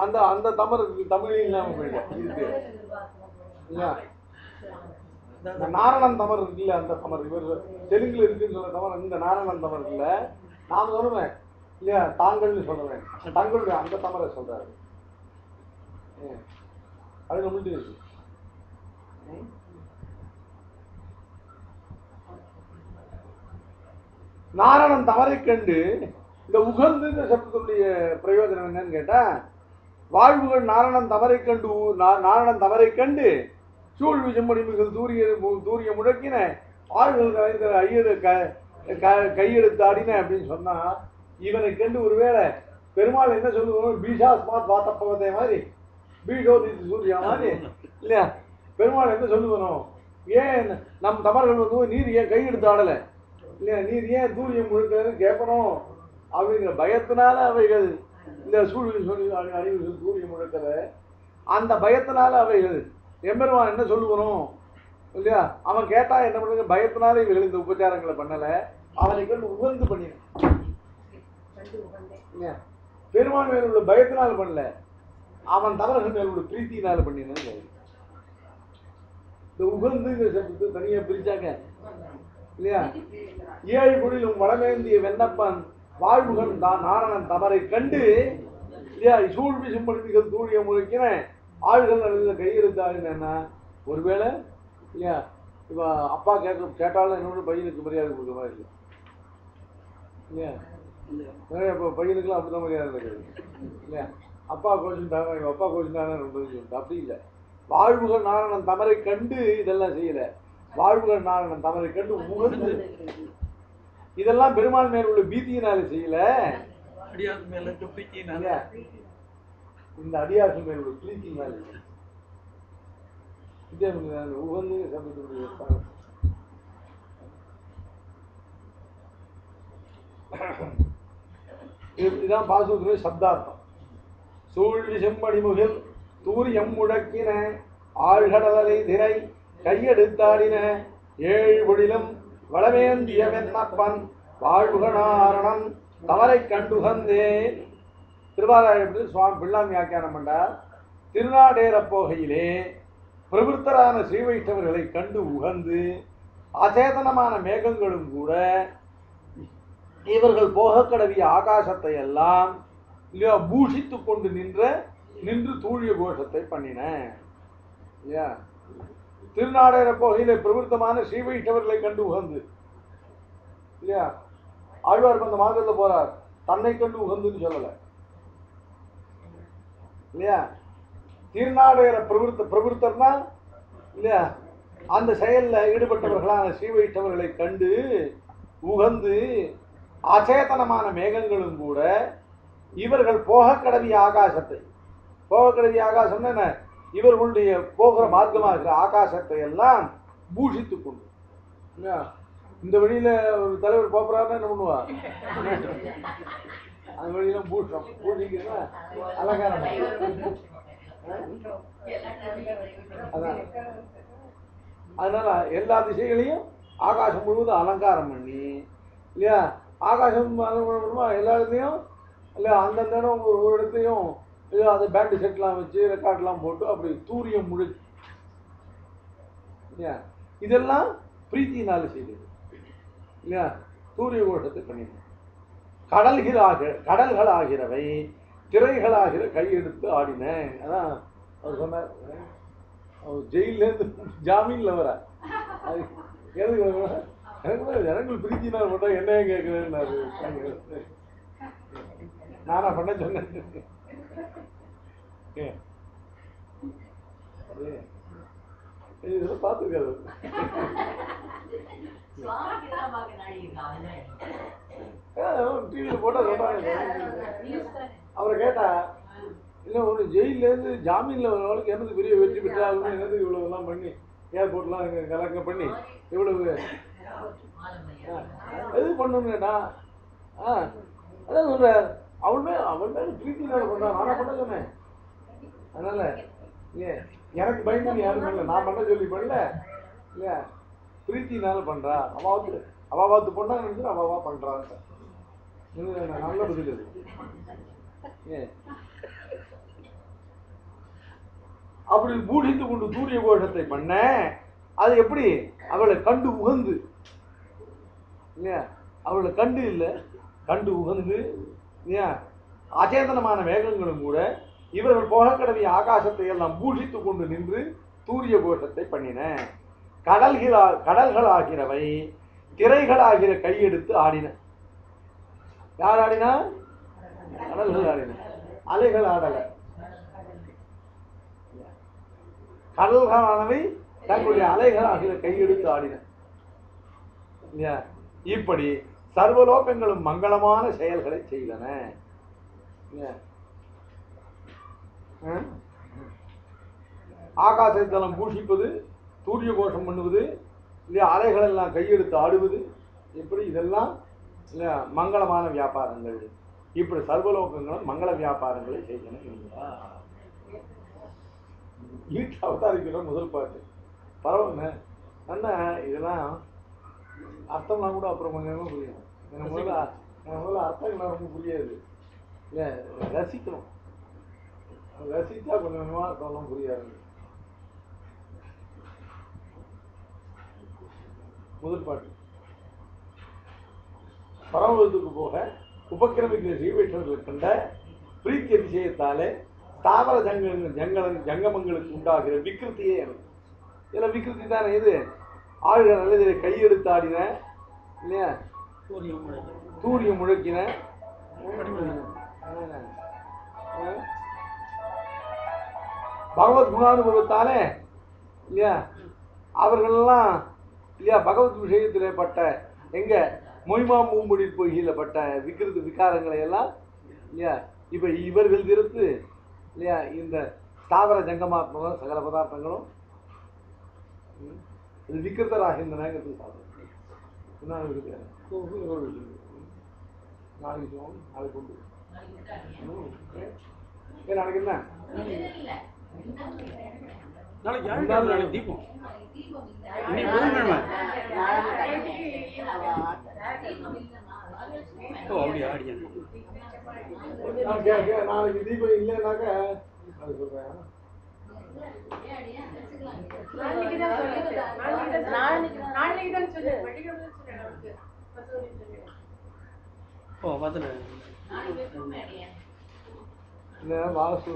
அந்த அந்த தமர் தமிழில் இல்லாமல் போயிடும் இருக்கு இல்லையா? நாரணன் தமர் இருக்குல்ல, அந்த தமர் இவர் தெலுங்குல இருக்குன்னு சொல்ற தமர் இந்த நாரணன் தமர் இருக்குல்ல. நான் சொல்லுவேன் இல்லையா தாங்கள்னு சொல்லுவேன். தங்களுடைய அந்த தமரை சொல்றாரு. அது நம்மள்கிட்ட இருக்கு. நாரணன் தவறை கண்டு இந்த உகந்துங்கிற சப்தத்துடைய பிரயோஜனம் என்னன்னு கேட்டா, வாழ்வுகள் நாரணன் தவறை கண்டு நாரணன் தவறை கண்டு சூழ் விசும்படி மிகுது தூரிய முழக்கின ஆள்கள் கலைஞர் ஐயரு கையெழுத்து ஆடின அப்படின்னு சொன்னா, இவனை கண்டு ஒருவேளை பெருமாள் என்ன சொல்லுவோம், பீஷாஸ்மாத் வாத்தப்பவதே மாதிரி, பீஷோதித்து சூர்யா மாதிரி இல்லையா, பெருமாள் என்ன சொல்லுவனும், ஏன் நம் தவறுகள் வந்து நீர் ஏன் கையெடுத்து ஆடலை இல்லையா, நீர் ஏன் தூரியம் முழுக்கன்னு கேட்கணும் அப்படிங்கிற பயத்தினால அவைகள் இந்த சூழல் சொல்லி அறிவுகள் தூரியம் முழுக்கிற அந்த பயத்தினால அவைகள் எம்பெருமான் என்ன சொல்லுவனும் இல்லையா, அவன் கேட்டா என்ன பண்ணுங்க, பயத்தினால இவைகள் இந்த உபச்சாரங்களை பண்ணல, அவனை கண்டு உகந்து பண்ணினான். பெருமான் மேல் உள்ள பயத்தினால பண்ணல, அவன் தவறுகள் மேல் உள்ள பிரீத்தினால பண்ணினான். இந்த உகந்துங்கிற சப்தத்தை தனியா பிரிச்சாங்க இல்லையா. 7 குடிலும் வடமேந்திய வெண்ணப்பன் வாழ்வுகள் நாரணன் தவறை கண்டு இல்லையா, சூழ்வி சிம்படுத்திகள் தூழிய முழுக்கின ஆள்கள் நடந்த கையெழுத்தாடுனா, ஒருவேளை இல்லையா இப்போ அப்பா கேட்டாலும் என்னோட பையனுக்கு மரியாதை கொடுக்குற மாதிரி இல்லை இல்லையா, நிறைய இப்போ பையனுக்குலாம் அப்படிதான் மரியாதை இருக்குது இல்லையா, அப்பா கோச்சுட்டாங்க எங்கள் அப்பா கோச்சுட்டாங்க சொல்லிட்டு அப்படி இல்லை. வாழ்வுகள் நாரணன் தவறை கண்டு இதெல்லாம் செய்யலை, வாழ்வுகள் நாரணன் தவறை கண்டு உகந்து, இதெல்லாம் பெருமாள் மேல் உள்ள பீத்தியினால செய்யல, இந்த அடியாசு மேல் உள்ள பிரீத்தியினால உகந்து சமயத்துடைய இதுதான் பாசுரத்துடைய சப்தார்த்தம். சூழ்வி செம்மணிமுகில் தூரியம் முழக்கின ஆழ்கடலை திரை கையெடுத்தாடின 7 பொழிலும் வளமேந்திய வெண்ணப்பன் வாழ்வுகனாரணம் தவறை கண்டுகந்தே. திருவாராயணத்தில் சுவாமி பிள்ளான் வியாக்கியானம் பண்ணார். திருநாடேற போகையிலே பிரபுத்தரான ஸ்ரீ வைஷ்ணவர்களை கண்டு உகந்து அச்சேதனமான மேகங்களும் கூட இவர்கள் போக கடவிய ஆகாசத்தை எல்லாம் இல்லையா பூஷித்து கொண்டு நின்று தூழிய கோஷத்தை பண்ணின இல்லையா. திருநாடேற போகையிலே பிரபுத்தமான ஸ்ரீ வைஷ்ணவர்களை கண்டு உகந்து இல்லையா, ஆழ்வார் அந்த மார்க்கத்தில் போறார், தன்னை கண்டு உகந்துன்னு சொல்லல இல்லையா. திருநாடேற பிரபுத்தர்னா இல்லையா, அந்த செயலில் ஈடுபட்டவர்களான ஸ்ரீ வைஷ்ணவர்களை கண்டு உகந்து அச்சேதனமான மேகங்களும் கூட இவர்கள் போக கடவிய ஆகாசத்தை, போக கடவிய ஆகாசம் என்ன, இவர்களுடைய போகிற மார்க்கமாக இருக்கிற ஆகாசத்தை எல்லாம் பூஷித்து கொண்டு இல்லையா. இந்த வழியில ஒரு தலைவர் போறாருன்னா என்ன பண்ணுவா, அந்த வழியில பூஷம் பூஷிக்கிறதுனா அலங்காரம். அதனால எல்லா திசைகளையும் ஆகாசம் முழுவதும் அலங்காரம் பண்ணி இல்லையா, ஆகாசம் எல்லா இடத்துலையும் இல்லையா, அந்தந்த இடம் ஒரு இடத்தையும் இல்லையா அந்த பேண்டு செட்லாம் வச்சு ரெக்கார்ட்லாம் போட்டு அப்படி தூரியம் முழுச்சு இல்லையா, இதெல்லாம் பிரீத்தினால செய்தது இல்லையா. தூரிய கோஷத்தை பண்ணிடுது. கடல்களாகிறவை திரைகளாகிற கையெடுத்து ஆடின. அதான் அவர் சொன்னார், அவர் ஜெயிலேருந்து ஜாமீன்ல வர அது எதுக்கு எனக்கு ஜனங்கள் பிரீத்தினால் மட்டும் என்ன கேட்குறேன்னு நானா பண்ண சொன்னேன். இதெல்லாம் பார்த்துருக்காரு டிவியில போட்டா சொல்றாங்க. அவரை கேட்டா இல்லை ஒன்று ஜெயிலேருந்து ஜாமீனில் வரவங்களுக்கு என்னது பெரிய வெற்றி பெற்றாலும் என்னது இவ்வளோலாம் பண்ணி ஏர்போர்ட்லாம் கலக்க பண்ணி இவ்வளவு எது பண்ணணுங்கண்ணா. அதான் சொல்கிறார், அவள் மேலே பிரீத்தினால பண்ணுறான், நானா பண்ண சொன்னேன். அதனால் எனக்கு பயந்து யாரும் இல்லை, நான் பண்ண சொல்லி பண்ணல இல்லையா, பிரீத்தினால பண்ணுறா, அவாவாத்து பொண்ணா நினைச்சு அவாவா பண்ணுறான்ட்டு நல்ல பதில் அது. அப்படி பூடித்து கொண்டு தூரிய கோஷத்தை பண்ண, அது எப்படி அவளை கண்டு உகந்து இல்லையா, அவளை கண்டு இல்லை கண்டு உகந்து இல்லையா, அச்சேதனமான மேகங்களும் கூட இவர்கள் போக கடவிய ஆகாசத்தை எல்லாம் பூஷித்து கொண்டு நின்று தூரிய கோஷத்தை பண்ணின. கடல்களாகிறவை திரைகளாகிற கையெடுத்து ஆடின. யார் ஆடினா? கடல்கள் ஆடின, அலைகள் ஆடல. கடல்களானவை தங்களுடைய அலைகள் ஆகிற கையெடுத்து ஆடின. இப்படி சர்வலோகங்களும் மங்களமான செயல்களை செய்தன. ஆகாசத்தலம் பூஷிப்பது, சூரிய கோஷம் பண்ணுவது, இல்லையா அலைகள் எல்லாம் கையெடுத்து ஆடுவது, இப்படி இதெல்லாம் இல்லையா மங்களமான வியாபாரங்கள். இப்படி சர்வலோகங்களும் மங்கள வியாபாரங்களை செய்யணும். ஈட்டு அவதாரிக்கிற முதல் பாட்டு பரவாயில்ல. அண்ணா இதெல்லாம் அர்த்தம்லாம் கூட அப்புறம் கொஞ்சம் புரியும். எனக்கு முதல்ல அர்த்தங்கள்லாம் ரொம்ப புரியாது. இல்லை ரசிக்கணும், ரசித்தா கொஞ்சம் கொஞ்சமாக அர்த்தம்லாம் புரியாது. முதல் பாட்டு பரமபதத்துக்கு போக உபக்கிரமிக்கிற ஸ்ரீவைஷ்ணவர்கள் கண்ட பிரீத்தி அதிசயத்தாலே தாவர ஜங்கமங்களுக்கு உண்டாகிற விக்கிருத்தியே எனக்கு. இதில் விக்கிருத்தி தானே இது. ஆழ்க நல்லதிலே கையெடுத்து ஆடின, இல்லையா சூரியம் முழக்கின, பகவத் குணானுபவத்தாலே இல்லையா அவர்களெல்லாம் இல்லையா பகவத் விஷயத்திலே பட்ட எங்க மொய்மா மூம்பொடி பொய்கையில் பட்ட விகாரங்களை எல்லாம் இல்லையா இப்போ இவர்கள் திருத்து இல்லையா இந்த ஸ்தாவர ஜங்கமாத்மகம் சகல பதார்த்தங்களும் இது விக்கிருத்தராகின்றனங்கிறது சாப்பிடும். என்ன இருக்கு நாளைக்கு நாளைக்கு கொண்டு நாளைக்கு என்ன நாளைக்கு தீபம் நாளைக்கு தீபம் இல்லைன்னாக்க அது சொல்றேன். வாசு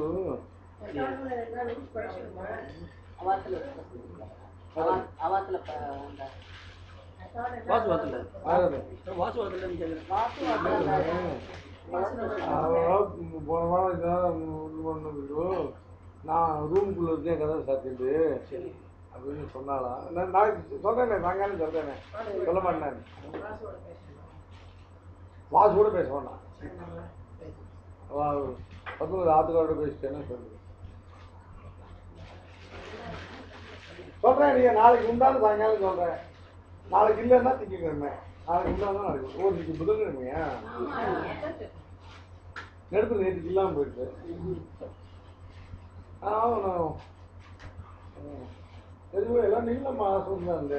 நான் ரூமுக்குள்ள இருக்கேன் கதை சாத்திட்டு அப்படின்னு சொன்னாலா? நாளைக்கு சொல்றேனே, சாயங்காலம் சொல்றேனே, சொல்ல மாட்டேன். வாசோட பேச வேண்டாம், 19 ஆத்துக்காரோட பேசிட்டேன்னு சொல்லுது. சொல்றேன், நீங்க நாளைக்கு உண்டான சாயங்காலம் சொல்றேன். நாளைக்கு இல்லைன்னா திங்கக்கிழமை, நாளைக்கு உண்டானா நாளைக்கு ஒரு இன்னைக்கு புதன்கிழமையா நெடுப்பு நேற்றுக்கு இல்லாம போயிட்டு. எதுவும் எல்லாம் நீங்களம்மா சொல்லுங்க.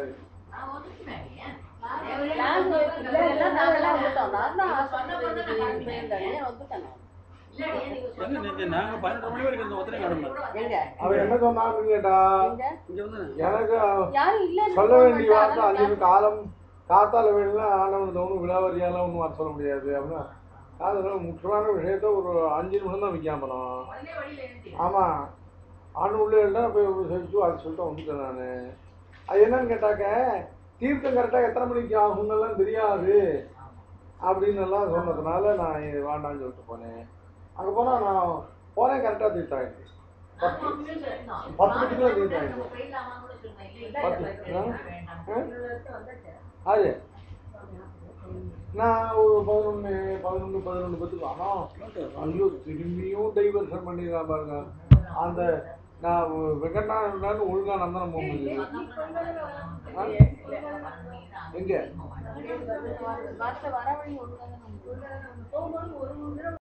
அவன் என்ன சொன்னான்னு கேட்டா, எனக்கு சொல்ல வேண்டிய வார்த்தை 5 காலம் காத்தால வேணும்னா ஆனவன் ஒன்றும் விழாவரியாலாம் ஒன்றும் வர சொல்ல முடியாது அப்படின்னா. அதனால முக்கியமான விஷயத்த ஒரு 5 நிமிஷம் தான் விற்காமலாம். ஆமாம், ஆண் உள்ளே இருந்தால் போய் செஞ்சு அது சொல்லிட்டு வந்துட்டேன் நான். அது என்னன்னு கேட்டாக்க, தீர்த்தம் கரெக்டாக எத்தனை மணிக்கு ஆகுங்கெல்லாம் தெரியாது அப்படின்னு எல்லாம் சொன்னதுனால நான் வேண்டான்னு சொல்லிட்டு போனேன். அங்கே போனால் நான் போனேன், கரெக்டாக தீர்த்தம் ஆகிடுச்சு. 10 மணிக்கெலாம் தீர்த்தம் ஆகிடுச்சு. 10 அது நான் ஒரு 11:10 ஆனால் ஐயோ திரும்பியும் டைவர்ஷன் பண்ணிடுறான் பாருங்க. அந்த நான் வெங்கடான்னு ஒழுங்கா நந்தனம் போக முடியுது. எங்க